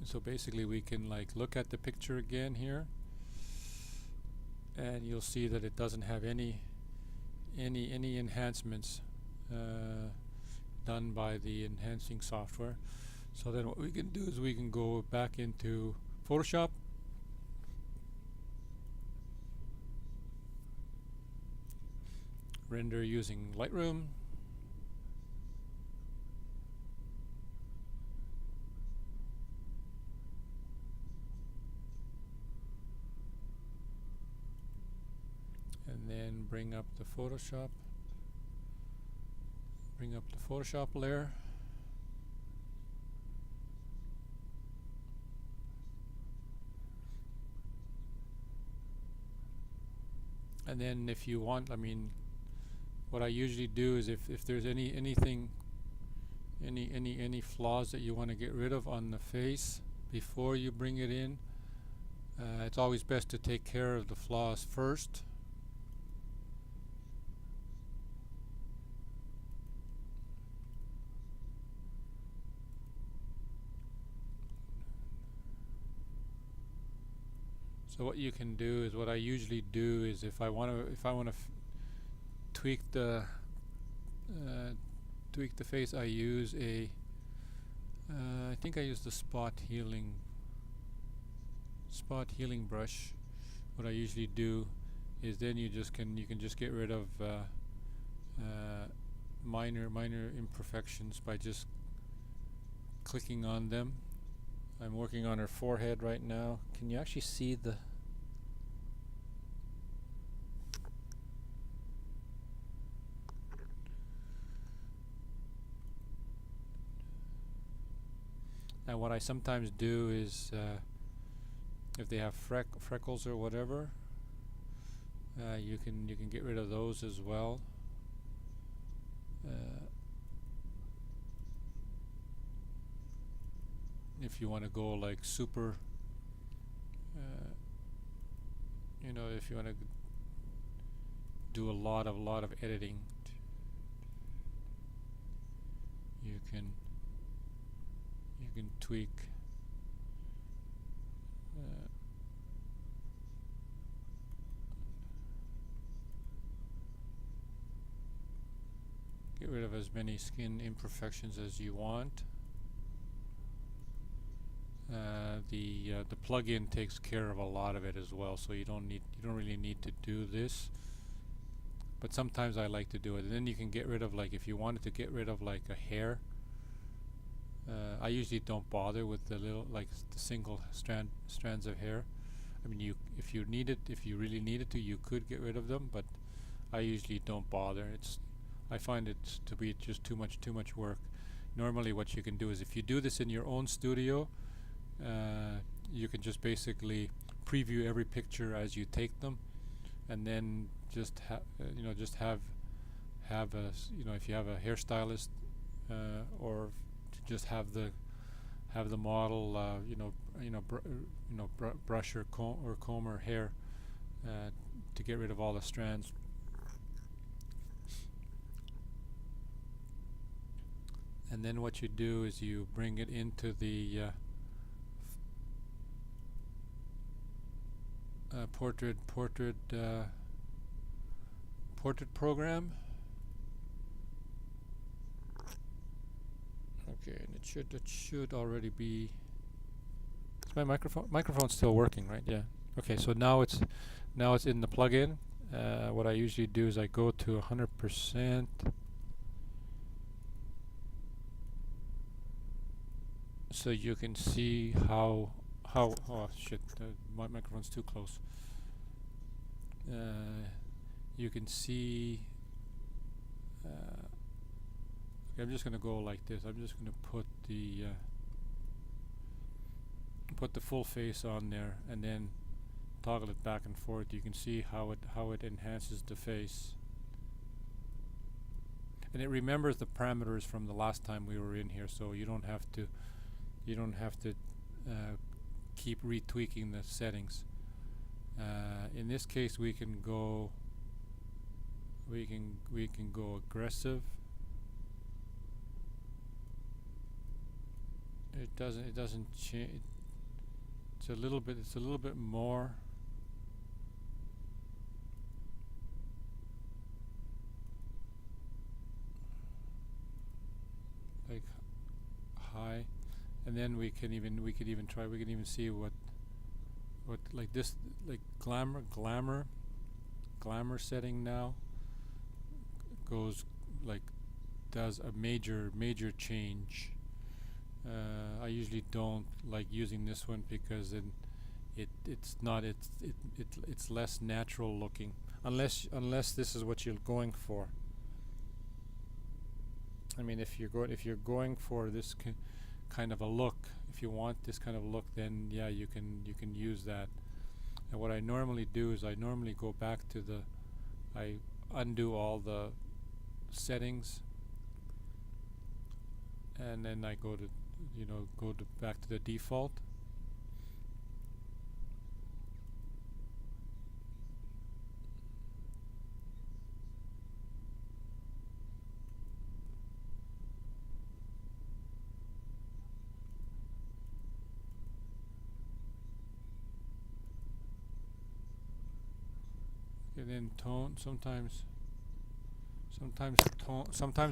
So basically we can like look at the picture again here, and you'll see that it doesn't have any enhancements done by the enhancing software. So then what we can do is we can go back into Photoshop, render using Lightroom, and then bring up the Photoshop layer, and then if you want, I mean, what I usually do is if there's any flaws that you want to get rid of on the face before you bring it in, it's always best to take care of the flaws first. So what you can do is, what I usually do is, if I want to tweak the face, I use I think I use the spot healing brush. What I usually do is then you can just get rid of minor imperfections by just clicking on them. I'm working on her forehead right now. Can you actually see the... And what I sometimes do is, if they have freckles or whatever, you can get rid of those as well. If you want to go like super, you know, if you want to do a lot of editing, you can tweak get rid of as many skin imperfections as you want. The plugin takes care of a lot of it as well, so you don't really need to do this. But sometimes I like to do it. And then you can get rid of, like, if you wanted to get rid of like a hair. I usually don't bother with the little, like, the single strands of hair. I mean, if you really needed to, you could get rid of them, but I usually don't bother. I find it to be just too much work. Normally what you can do is, if you do this in your own studio, you can just basically preview every picture as you take them, and then just have a if you have a hairstylist, or just have the model brush or comb her hair to get rid of all the strands. And then what you do is you bring it into the portrait program. Okay, and it should already be. Is my microphone's still working, right? Yeah. Okay, so now it's in the plugin. What I usually do is I go to 100%. So you can see how oh shit, my microphone's too close. You can see okay, I'm just gonna go like this. I'm just gonna put the full face on there and then toggle it back and forth. You can see how it enhances the face. And it remembers the parameters from the last time we were in here, so you don't have to You don't have to keep retweaking the settings. In this case, we can go aggressive. It doesn't change. It's a little bit more. Like high, and then we could even see what like this, like glamour setting now goes like does a major change. I usually don't like using this one because then it's less natural looking, unless this is what you're going for. I mean, if you're going for this kind of a look, if you want this kind of look, then yeah, you can use that. And what I normally do is I normally go back to I undo all the settings, and then I go to back to the default. And then tone, sometimes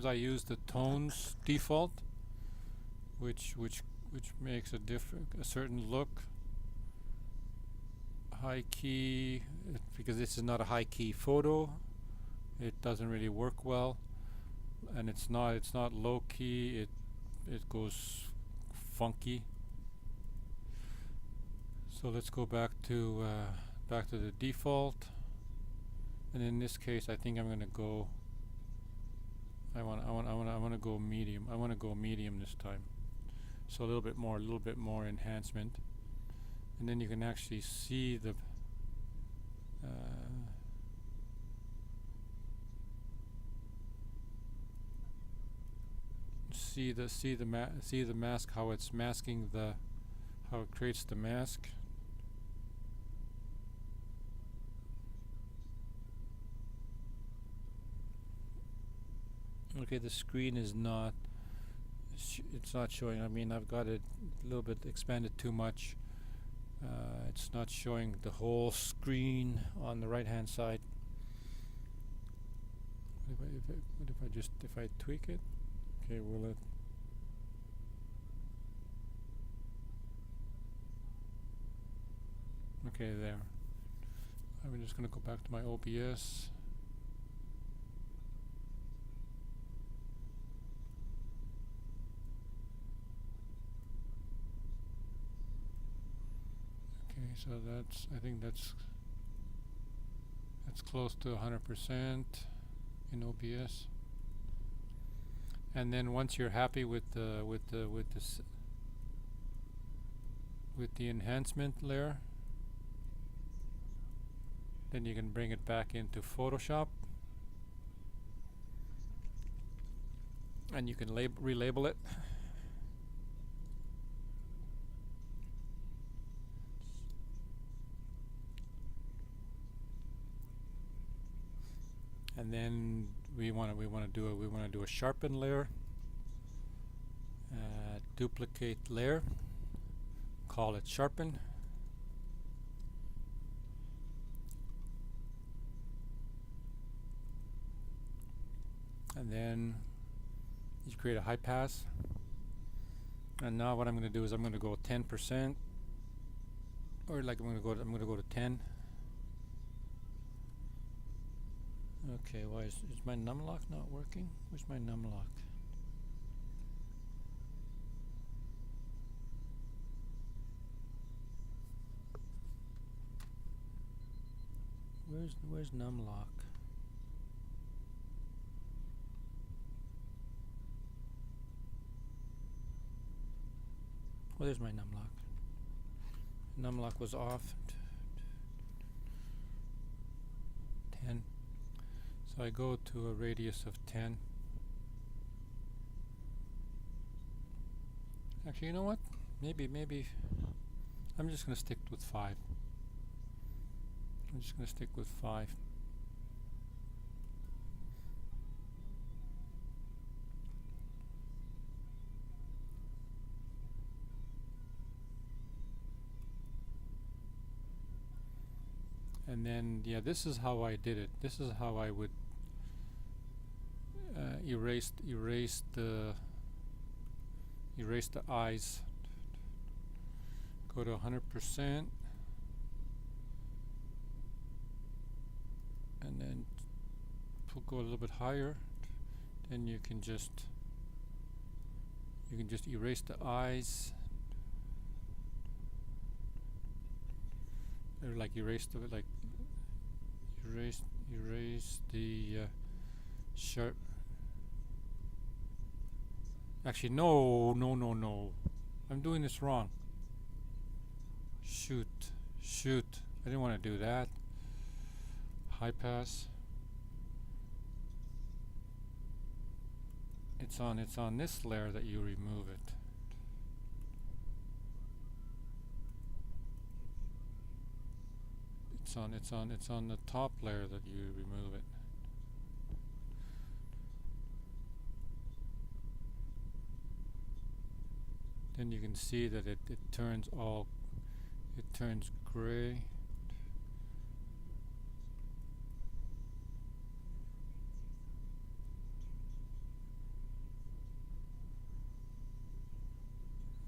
I use the tones default, which makes a certain look. High key, because this is not a high key photo, it doesn't really work well, and it's not low key. It goes funky. So let's go back to the default, and in this case, I think I'm gonna go. I want to go medium. I want to go medium this time. So a little bit more enhancement, and then you can actually see the see the mask, how it's masking how it creates the mask. Okay, the screen is not it's not showing. I mean, I've got it a little bit expanded too much. It's not showing the whole screen on the right hand side. If I tweak it? Okay, will it? Okay, there. I'm just gonna go back to my OBS. So I think that's close to 100% in OBS. And then once you're happy with the enhancement layer, then you can bring it back into Photoshop, and you can relabel it. And then we want to do a sharpen layer, duplicate layer, call it sharpen, and then you create a high pass. And now what I'm going to do is I'm going to go 10%, or like I'm going to go to 10. Okay, why is my numlock not working? Where's my numlock? Where's numlock? Oh, there's my numlock. Numlock was off. 10. So I go to a radius of 10, Actually, you know what? Maybe I'm just gonna stick with 5. I'm just gonna stick with 5. And then, yeah, this is how I did it. This is how I would erase the eyes. Go to 100%, and then go a little bit higher. Then you can just erase the eyes, or like erase the sharp. Actually, no. I'm doing this wrong. Shoot. I didn't want to do that. High pass. It's on this layer that you remove it. It's on the top layer that you remove it. Then you can see that it turns gray.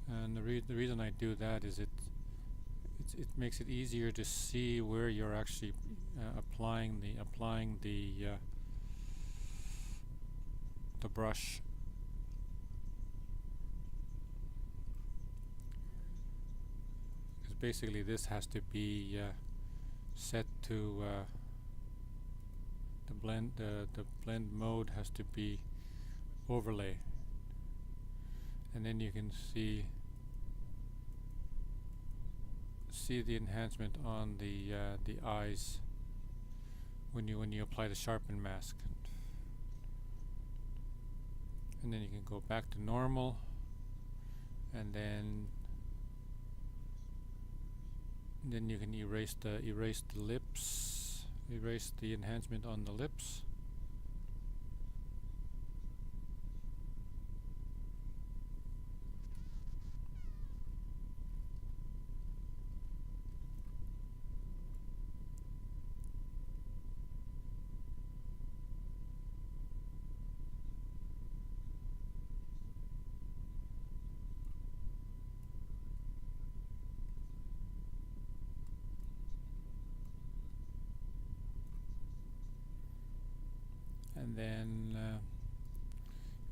And the reason I do that is it makes it easier to see where you're actually applying the brush. Because basically this has to be set to the blend mode has to be overlay, and then you can see the enhancement on the eyes when you apply the sharpen mask. And then you can go back to normal, and then you can erase the lips, erase the enhancement on the lips. And then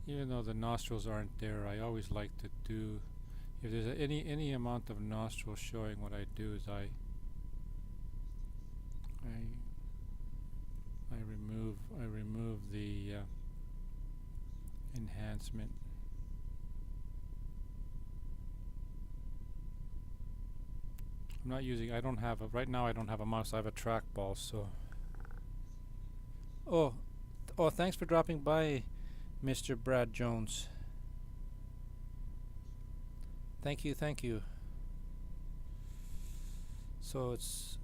even though the nostrils aren't there, I always like to do, if there's any amount of nostrils showing, what I do is I remove the enhancement. I don't have right now I don't have a mouse, I have a trackball, so. Oh, thanks for dropping by, Mr. Brad Jones. Thank you. So it's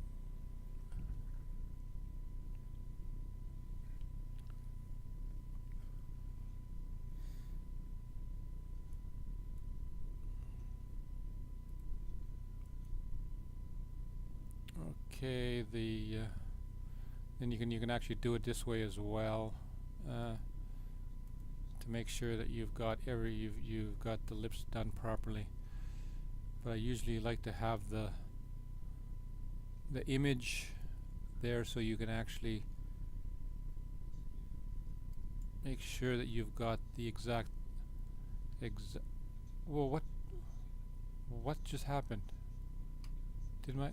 okay. Then you can actually do it this way as well, to make sure that you've got the lips done properly. But I usually like to have the image there, so you can actually make sure that you've got the exact. Whoa! What just happened?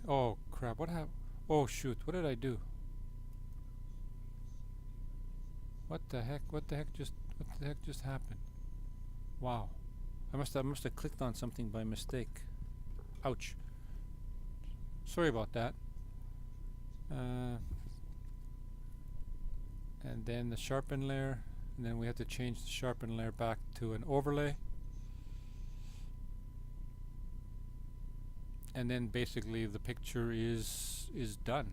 Oh crap! What happened? Oh shoot! What did I do? What the heck just happened? Wow. I must have clicked on something by mistake. Ouch. Sorry about that. And then the sharpen layer, and then we have to change the sharpen layer back to an overlay. and then basically the picture is done.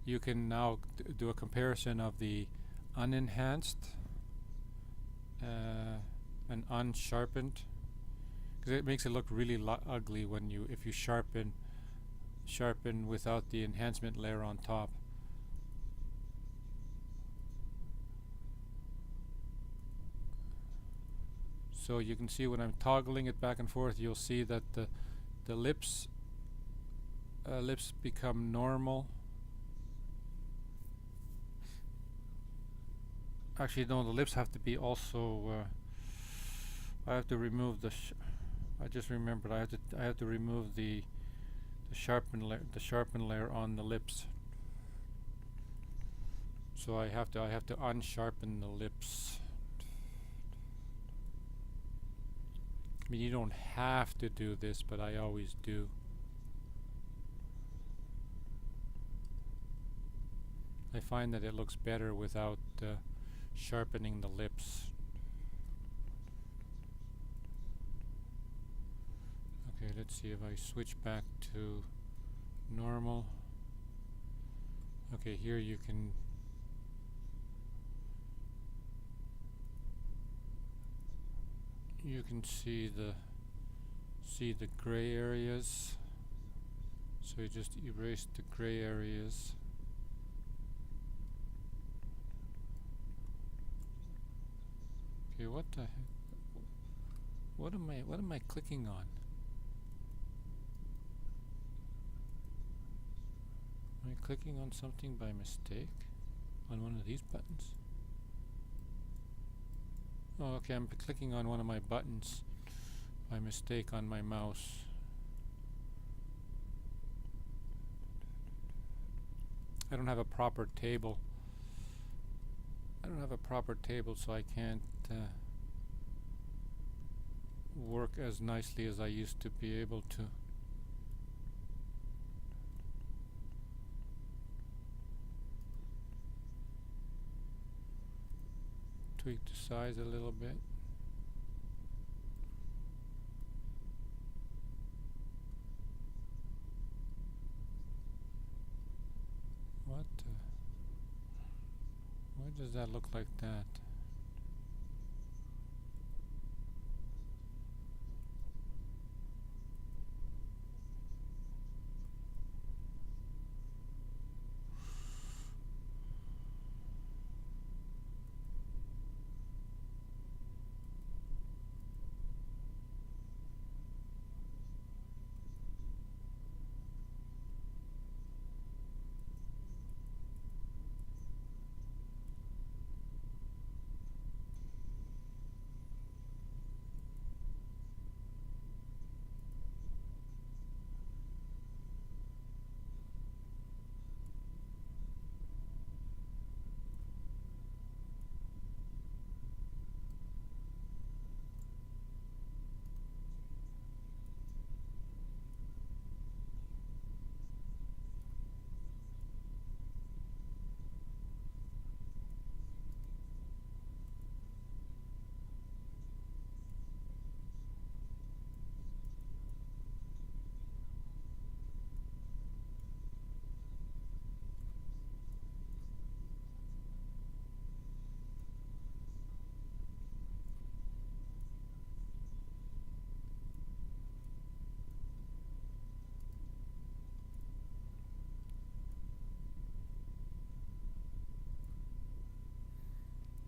You can now do a comparison of the unenhanced and unsharpened, because it makes it look really ugly when if you sharpen without the enhancement layer on top. So you can see when I'm toggling it back and forth, you'll see that the lips become normal. Actually, no, the lips have to be also. I have to remove the. I just remembered. I have to remove the sharpen layer on the lips. So I have to unsharpen the lips. I mean, you don't have to do this, but I always do. I find that it looks better without sharpening the lips. Okay, let's see if I switch back to normal. Okay, here you can see the gray areas. So you just erase the gray areas. Okay, what the heck? What am I clicking on? Am I clicking on something by mistake? On one of these buttons? Oh, okay, I'm clicking on one of my buttons by mistake on my mouse. I don't have a proper table. So I can't work as nicely as I used to be able to. Tweak the size a little bit. What? Why does that look like that?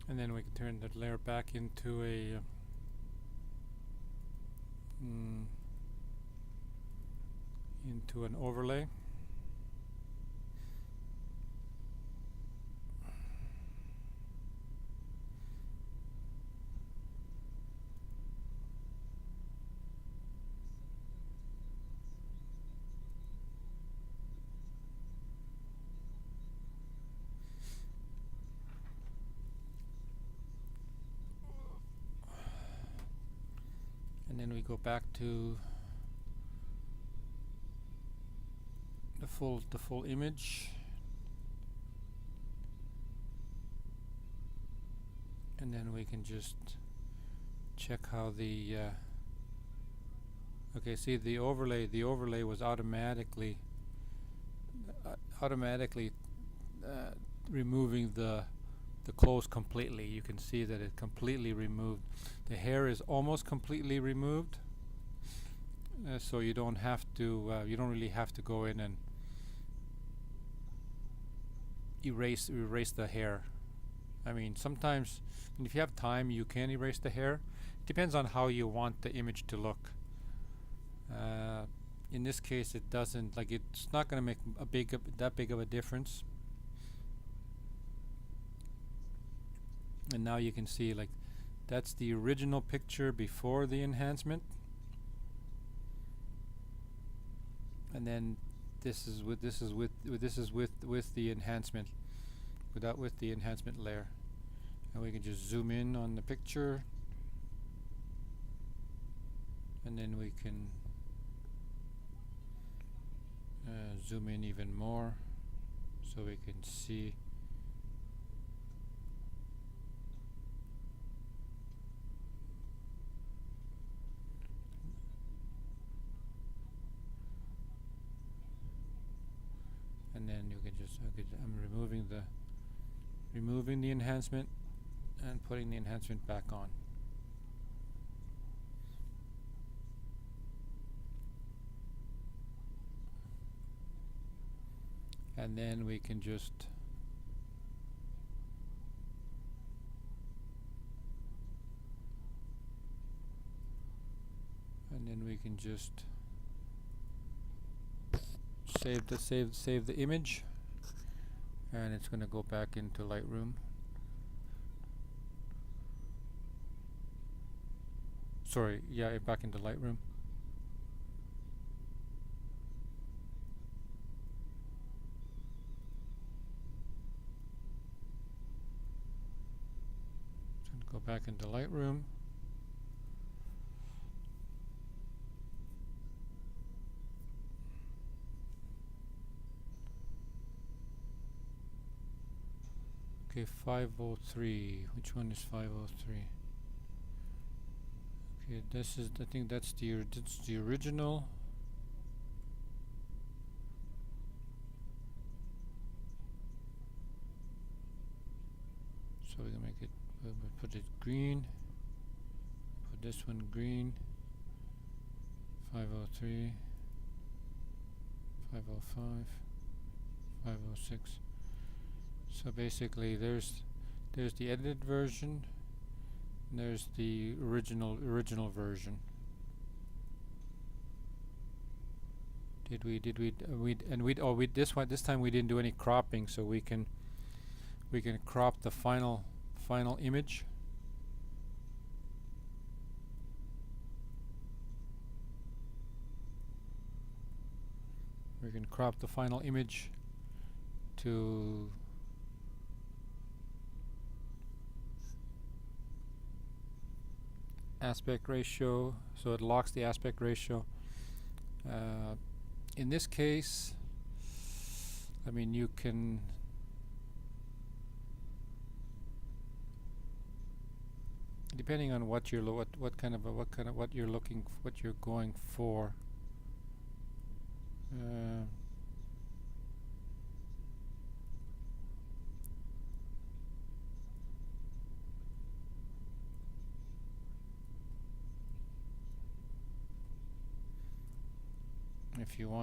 And then we can turn that layer back into a into an overlay. And then we go back to the full image, and then we can just check how the Okay, see the overlay was automatically uh, removing the clothes completely. You can see that it completely removed. The hair is almost completely removed, so you don't really have to go in and erase the hair. I mean, sometimes if you have time, you can erase the hair. Depends on how you want the image to look. In this case, it doesn't, like, it's not going to make that big of a difference. And now you can see, like, that's the original picture before the enhancement, and then this is with the enhancement, with the enhancement layer. And we can just zoom in on the picture, and then we can zoom in even more so we can see. And then you can just, I'm removing the enhancement and putting the enhancement back on. And then we can just save the image, and it's going to go back into Lightroom. Sorry, yeah, back into Lightroom. So go back into Lightroom. Okay, 503. Which one is 503? Okay, this is, I think that's the original. So we can make it, we'll put it green. Put this one green. 503, 505, 506. So basically, there's the edited version, and there's the original version. This time we didn't do any cropping, so we can crop the final image. We can crop the final image to aspect ratio, so it locks the aspect ratio. In this case, I mean, you can depending on what you're what you're going for.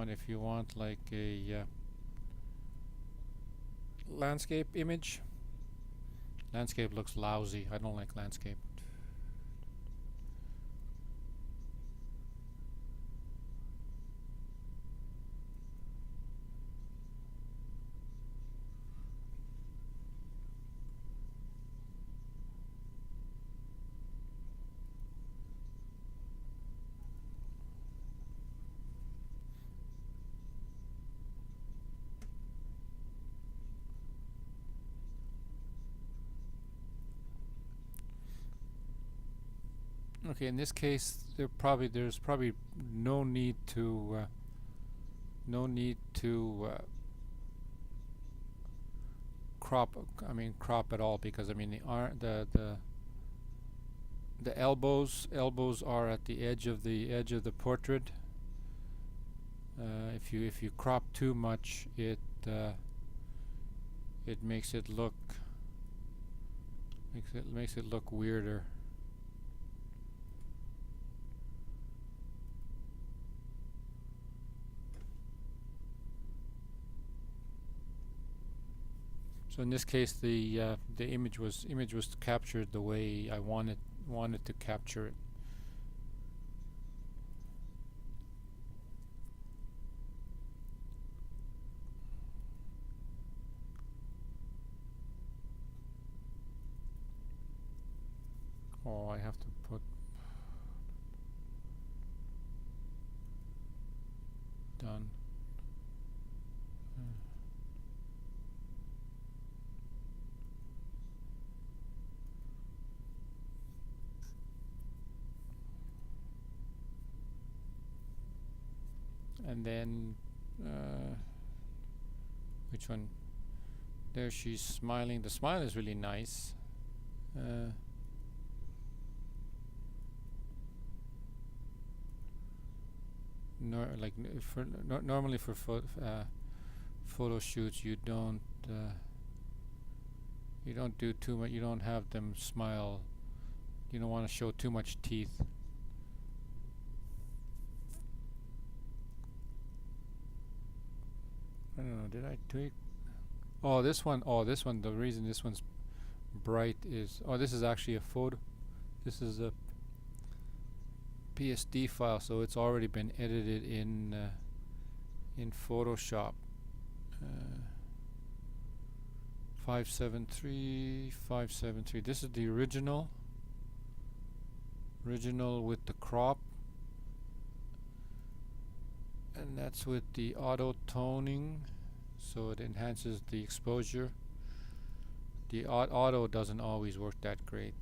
If you want like a landscape image. Landscape looks lousy. I don't like landscape. Okay, in this case, there's probably no need to crop. I mean, crop at all, because I mean the the elbows are at the edge of the portrait. If you crop too much, it makes it look weirder. So in this case, the image was captured the way I wanted to capture it. Oh, I have to put done. And then which one? There, she's smiling. The smile is really nice. Normally for photo shoots, you don't do too much. You don't have them smile. You don't want to show too much teeth. I don't know. Did I tweak? Oh, this one. The reason this one's bright is this is actually a photo. This is a PSD file, so it's already been edited in Photoshop. 573. This is the original with the crop, and that's with the auto toning, so it enhances the exposure. The auto doesn't always work that great.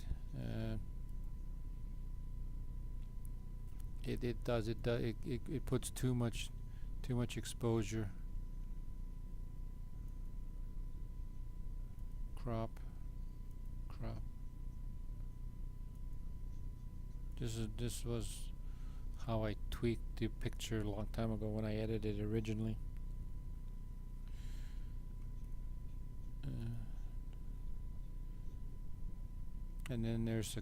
It puts too much exposure. Crop. This was how I tweaked the picture a long time ago when I edited it originally. And then there's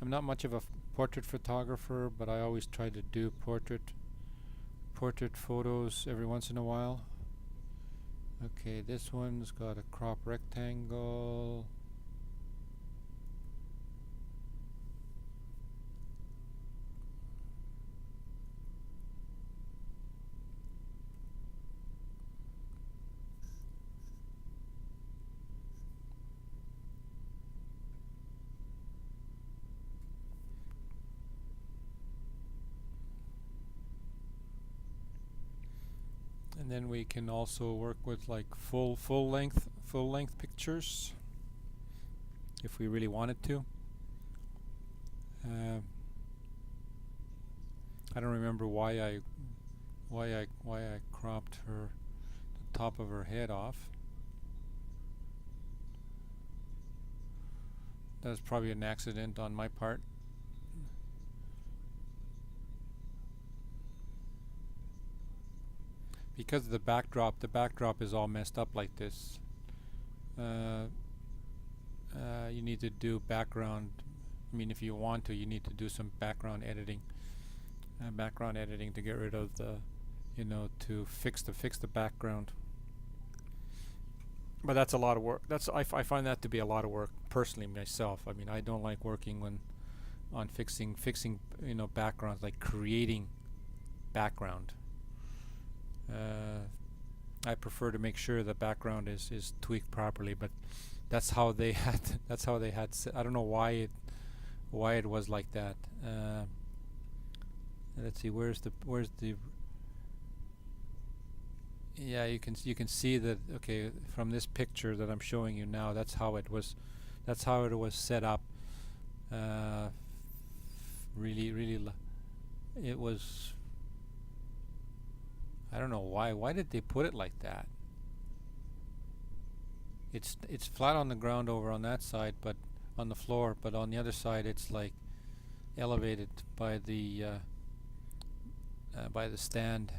I'm not much of a portrait photographer, but I always try to do portrait photos every once in a while. Okay, this one's got a crop rectangle. And then we can also work with like full length pictures if we really wanted to. I don't remember why I cropped the top of her head off. That was probably an accident on my part. Because of the backdrop is all messed up like this. You need to do background. I mean, if you want to, you need to do some background editing. To get rid of the, to fix the background. But that's a lot of work. I find that to be a lot of work personally myself. I mean, I don't like working on fixing backgrounds, like creating background. I prefer to make sure the background is tweaked properly, but that's how they had. I don't know why it was like that. Let's see. Where's the? Yeah, you can see that. Okay, from this picture that I'm showing you now, that's how it was set up. Really, it was. I don't know why. Why did they put it like that? It's flat on the ground over on that side, but on the floor, but on the other side it's like elevated by the stand.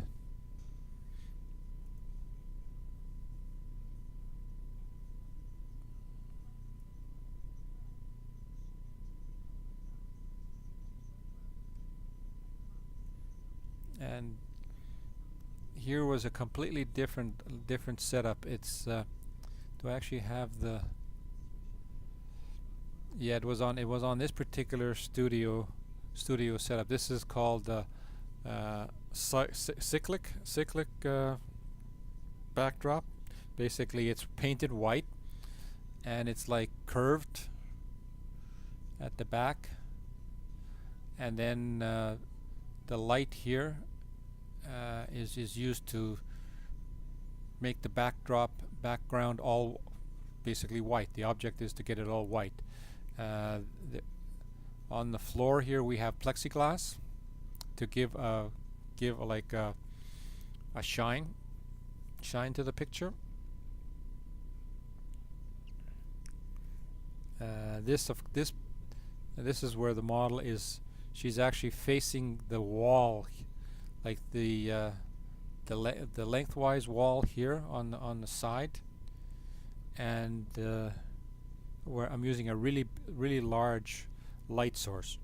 And here was a completely different setup. It's do I actually have the? Yeah, it was on this particular studio setup. This is called cyclic backdrop. Basically, it's painted white, and it's like curved at the back, and then the light here is used to make the background all basically white. The object is to get it all white. On the floor here we have plexiglass to give like a shine to the picture. This is where the model is. She's actually facing the wall, like the lengthwise wall here on the side, and where I'm using a really large light source.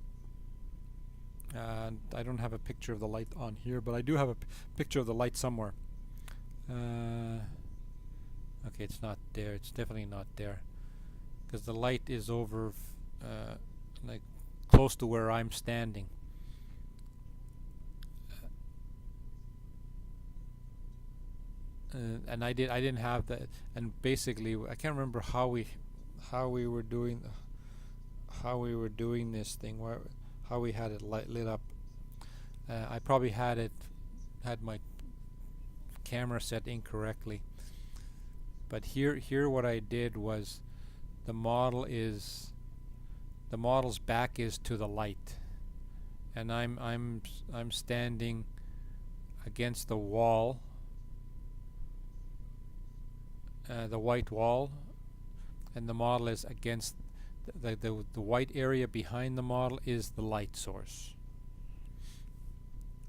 I don't have a picture of the light on here, but I do have a picture of the light somewhere. Okay, it's not there. It's definitely not there, because the light is over like close to where I'm standing. And I didn't have that. And basically, I can't remember how we were doing this thing, how we had it lit up. I probably had my camera set incorrectly. But here what I did was the model's back is to the light, and I'm standing against the wall, the white wall, and the model is against the white area behind the model is the light source.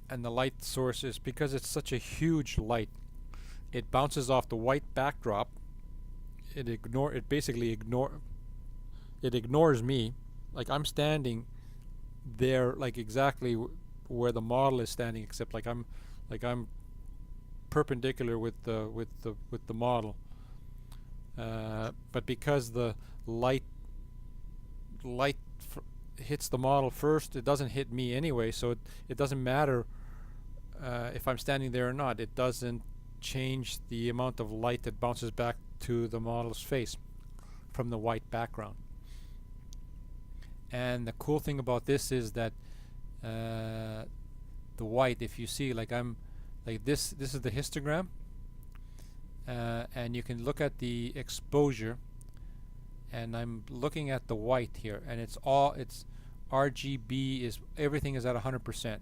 And the light source is, because it's such a huge light, it bounces off the white backdrop. It ignores me. Like, I'm standing there, like exactly where the model is standing, except like I'm perpendicular with the model. But because the light hits the model first, it doesn't hit me anyway, so it doesn't matter if I'm standing there or not. It doesn't change the amount of light that bounces back to the model's face from the white background. And the cool thing about this is that the white, if you see, like I'm like this is the histogram, and you can look at the exposure, and I'm looking at the white here, and it's RGB, is everything is at 100%.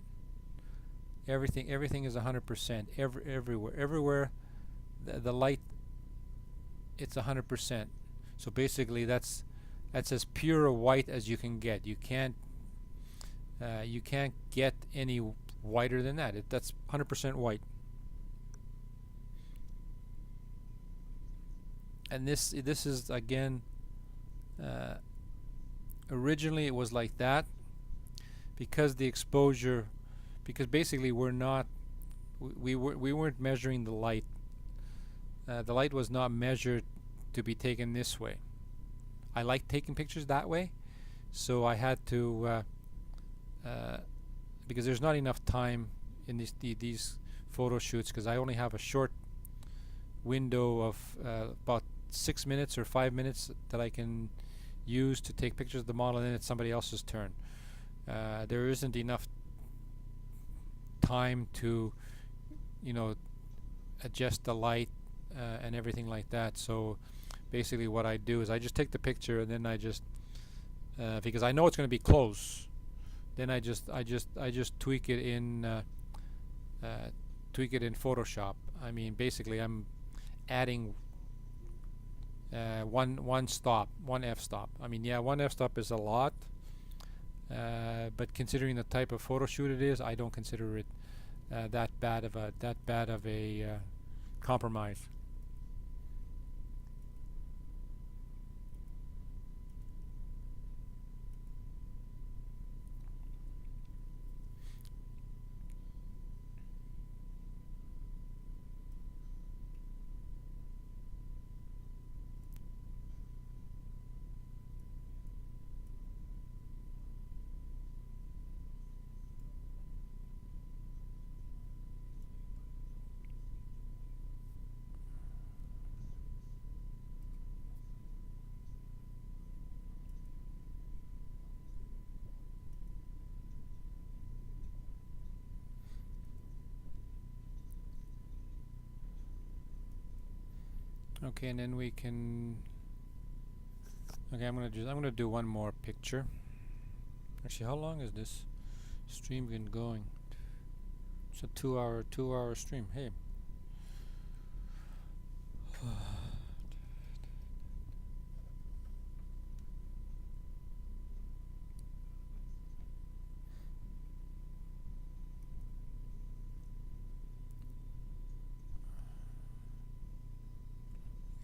Everything is 100%. Everywhere the light, it's 100%. So basically that's as pure a white as you can get. You can't get any whiter than that. That's 100% white. And this is again, originally it was like that because the exposure, because basically we weren't measuring the light. The light was not measured to be taken this way. I like taking pictures that way, so I had to because there's not enough time in these photo shoots, because I only have a short window of about 6 minutes or 5 minutes that I can use to take pictures of the model, and then it's somebody else's turn. There isn't enough time to, adjust the light and everything like that. So basically what I do is I just take the picture, and then I just because I know it's going to be close, then I just tweak it in Photoshop. I mean, basically I'm adding one stop, one f-stop. I mean, yeah, one f-stop is a lot, but considering the type of photo shoot it is, I don't consider it that bad of a compromise. Okay, and then we can. Okay, I'm gonna do one more picture. Actually, how long is this stream been going? It's a 2 hour stream. Hey.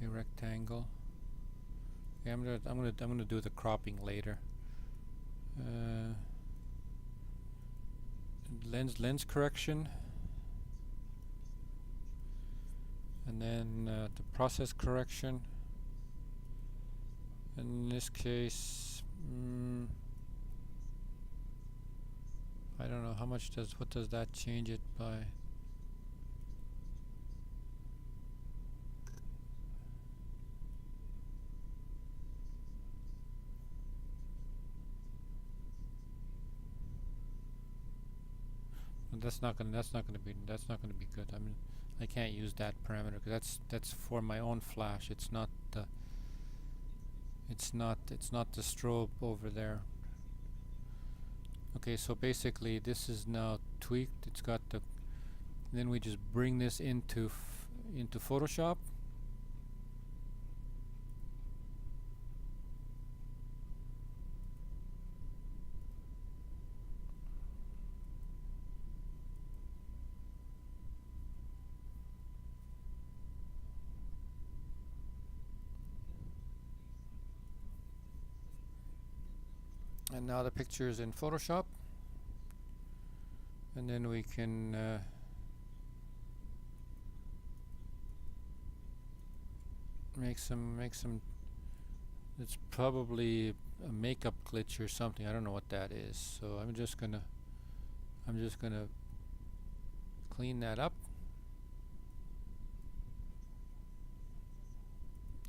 A rectangle. Okay, I'm gonna do the cropping later. Lens correction, and then the process correction. In this case, I don't know how much what does that change it by. That's not gonna be good. I mean, I can't use that parameter because that's for my own flash. It's not the strobe over there. Okay, so basically this is now tweaked. It's got the. Then we just bring this into Photoshop. And now the picture is in Photoshop, and then we can make some. It's probably a makeup glitch or something. I don't know what that is. So I'm just gonna clean that up.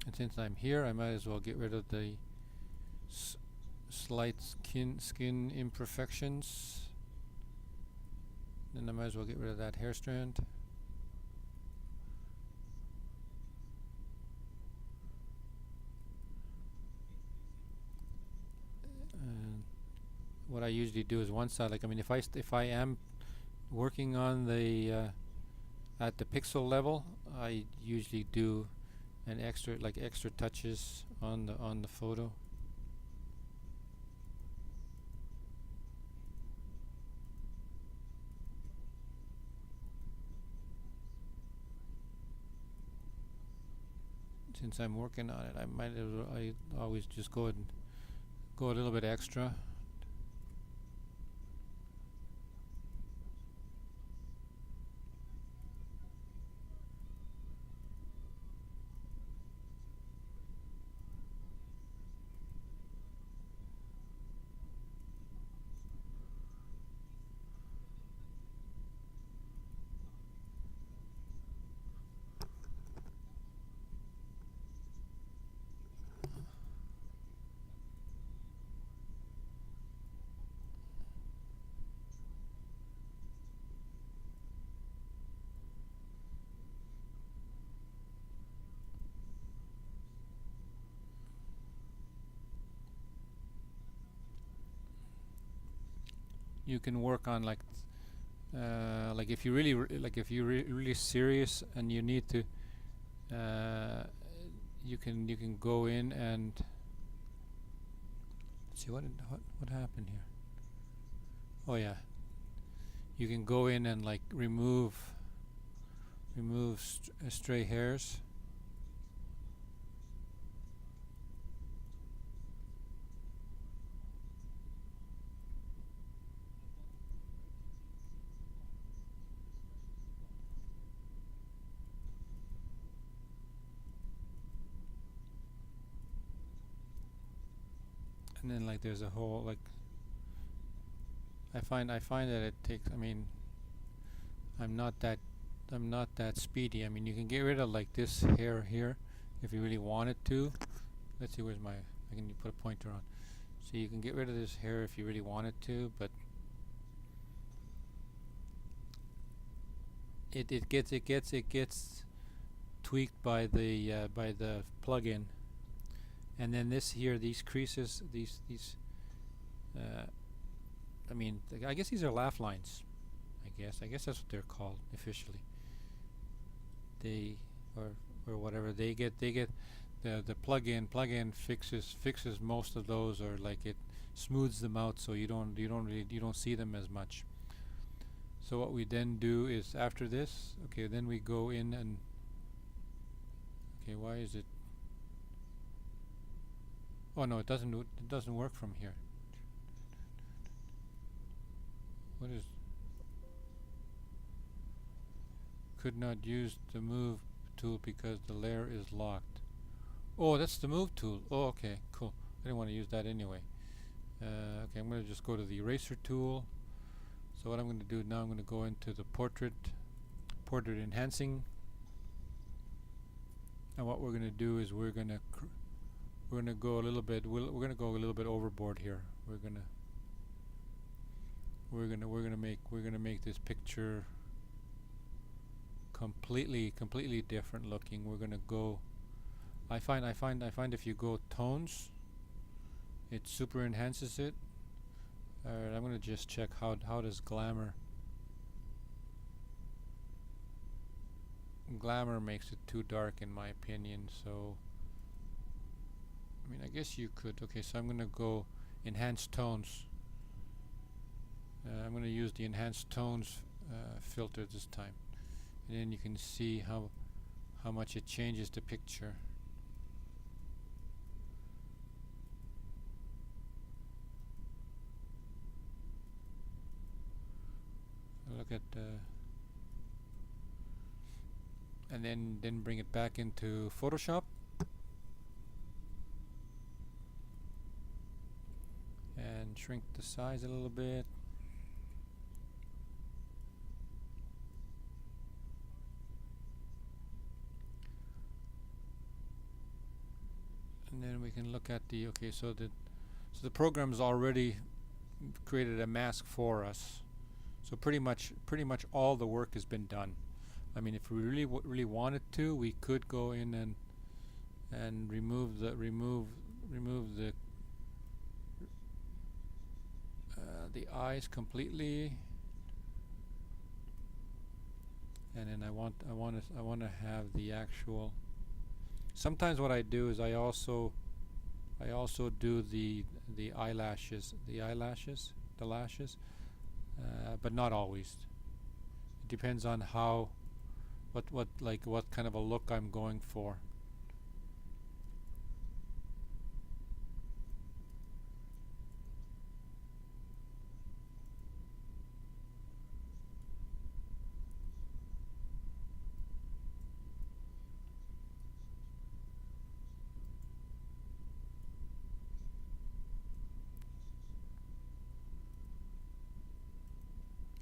And since I'm here, I might as well get rid of the slight skin imperfections. Then I might as well get rid of that hair strand. And what I usually do is one side. Like, I mean, if I am working on the at the pixel level, I usually do an extra touches on the photo. Since I'm working on it, I always just go a little bit extra. You can work on like if you really serious and you need to you can go in and let's see what happened here. Oh yeah, you can go in and like remove stray hairs. And then like there's a whole like I find that it takes, I mean, I'm not that speedy. I mean, you can get rid of like this hair here if you really wanted to. Let's see, where's my, I can put a pointer on. So you can get rid of this hair if you really wanted to, but it gets tweaked by the plugin. And then this here, these creases, these I mean, I guess these are laugh lines. I guess that's what they're called officially. They or whatever they get the plugin fixes most of those, or like it smooths them out so you don't see them as much. So what we then do is after this, okay, then we go in and okay, why is it? Oh no, it doesn't work from here. What is? Could not use the move tool because the layer is locked. Oh, that's the move tool. Oh, okay, cool. I didn't want to use that anyway. Okay, I'm going to just go to the eraser tool. So what I'm going to do now, I'm going to go into the portrait enhancing, and what we're going to do is we're going to go a little bit overboard here. We're going to make this picture completely different looking. We're going to go, I find if you go tones, it super enhances it. Alright, I'm going to just check how does glamour makes it too dark in my opinion. So I mean, I guess you could. Okay, so I'm going to go enhanced tones. I'm going to use the enhanced tones filter this time, and then you can see how much it changes the picture. Look at and then bring it back into Photoshop and shrink the size a little bit. And then we can look at the, okay, so the program's already created a mask for us. So pretty much all the work has been done. I mean, if we really wanted to, we could go in and remove the eyes completely. And then I want to have the actual. Sometimes what I do is I also do the lashes, but not always. It depends on what kind of a look I'm going for.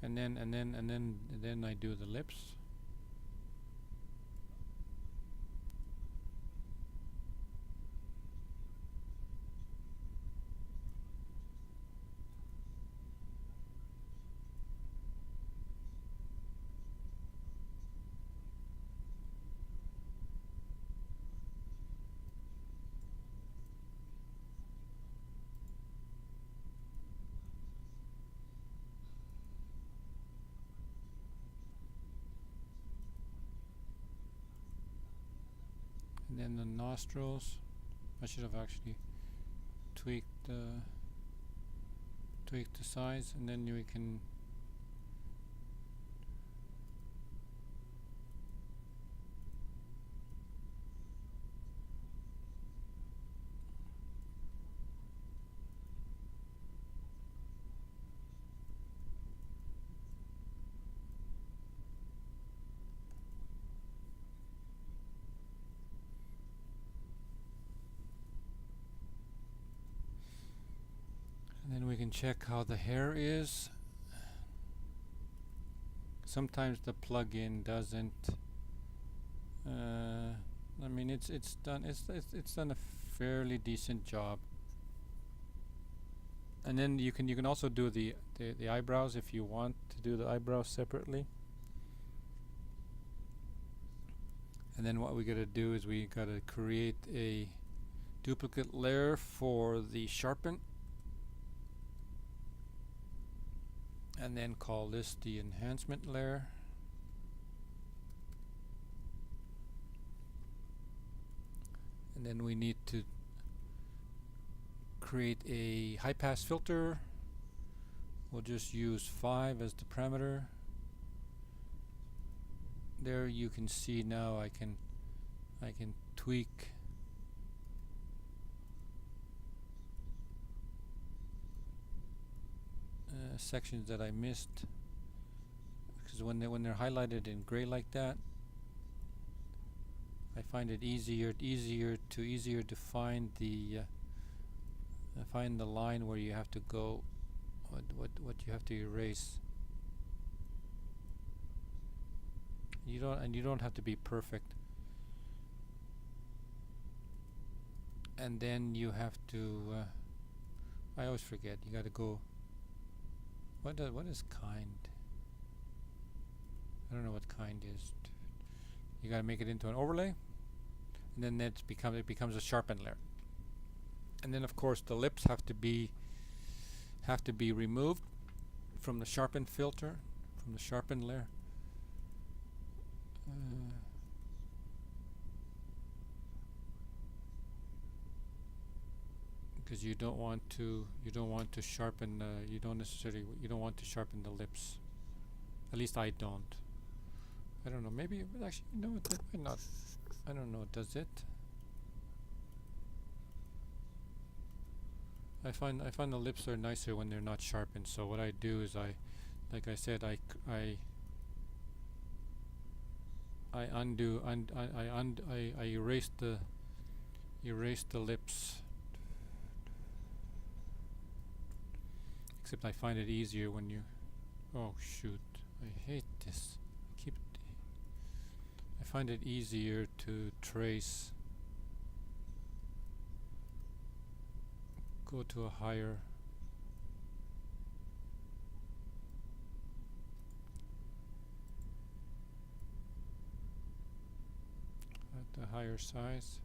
And then I do the lips. And then the nostrils, I should have actually tweaked the size, and then we can check how the hair is. Sometimes the plugin doesn't. I mean, it's done. It's done a fairly decent job. And then you can also do the eyebrows if you want to do the eyebrows separately. And then what we gotta do is we gotta create a duplicate layer for the sharpen, and then call this the enhancement layer. And then we need to create a high pass filter. We'll just use 5 as the parameter. There you can see now I can tweak sections that I missed, because when they're highlighted in gray like that, I find it easier to find the line where you have to go, what you have to erase. You don't have to be perfect. And then you have to I always forget, you got to go, what is kind? I don't know what kind is. You got to make it into an overlay, and then it becomes a sharpened layer. And then of course the lips have to be removed from the sharpened filter, from the sharpened layer. Because you don't want to sharpen you don't want to sharpen the lips. At least I don't. I don't know, maybe actually, no, it might not. I don't know, does it? I find the lips are nicer when they're not sharpened. So what I do is I erase the lips. Except I find it easier when you, oh shoot, I hate this. I find it easier to trace, go to a higher, at the higher size.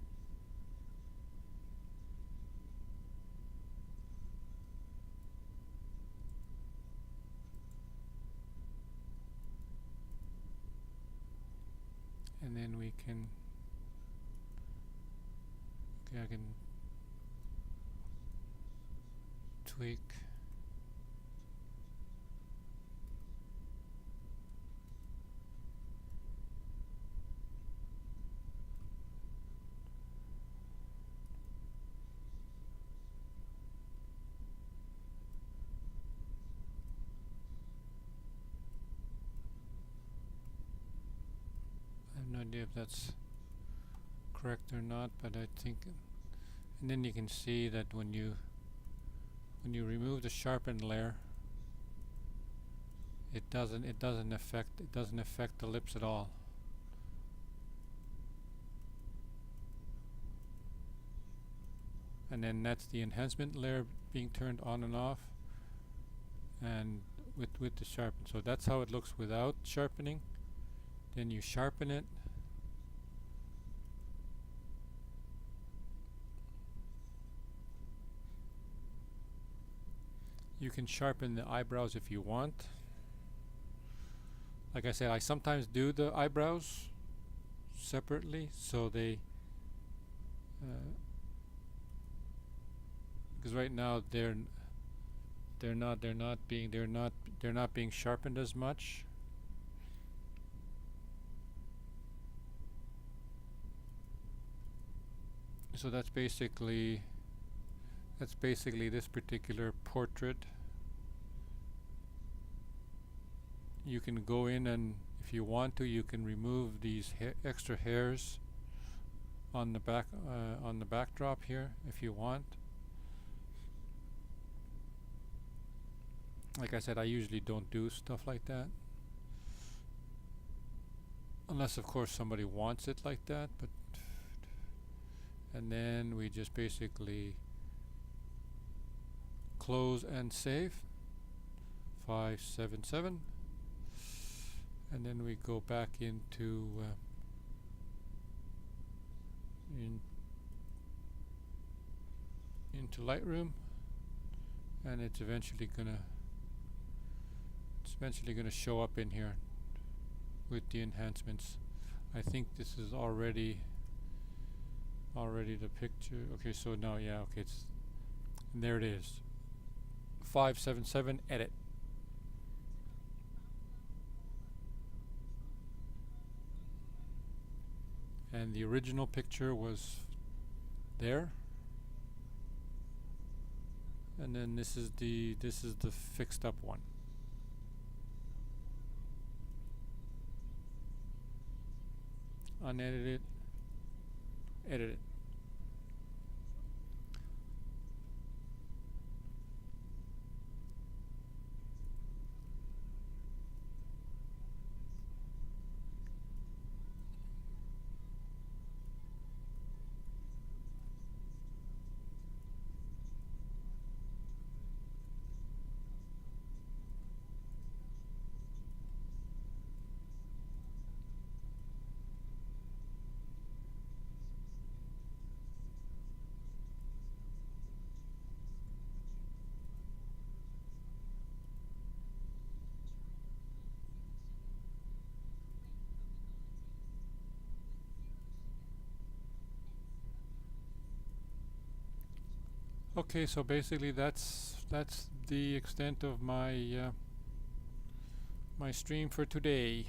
And then we can, okay, I can tweak. No idea if that's correct or not, but I think, and then you can see that when you remove the sharpened layer, it doesn't affect the lips at all. And then that's the enhancement layer being turned on and off, and with the sharpen. So that's how it looks without sharpening. Then you sharpen it. You can sharpen the eyebrows if you want. Like I said, I sometimes do the eyebrows separately, so they because right now they're not being sharpened as much. So that's basically this particular portrait. You can go in, and if you want to, you can remove these extra hairs on the backdrop here if you want. Like I said, I usually don't do stuff like that, unless of course somebody wants it like that. But and then we just basically close and save 577, and then we go back into into Lightroom, and it's eventually gonna show up in here with the enhancements. I think this is already the picture. Okay, so now okay, it's there. It is 577 edit. And the original picture was there, and then this is the fixed up one. Unedit it, edit it. Okay, so basically that's the extent of my my stream for today.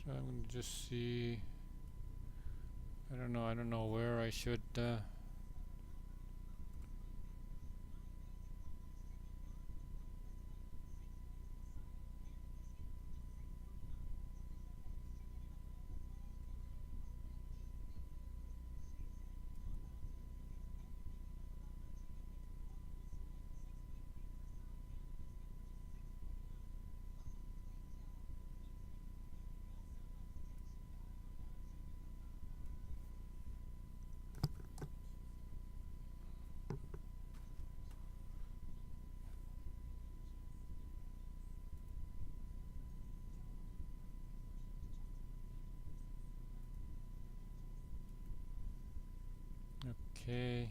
So I'm going to just see. I don't know where I should okay.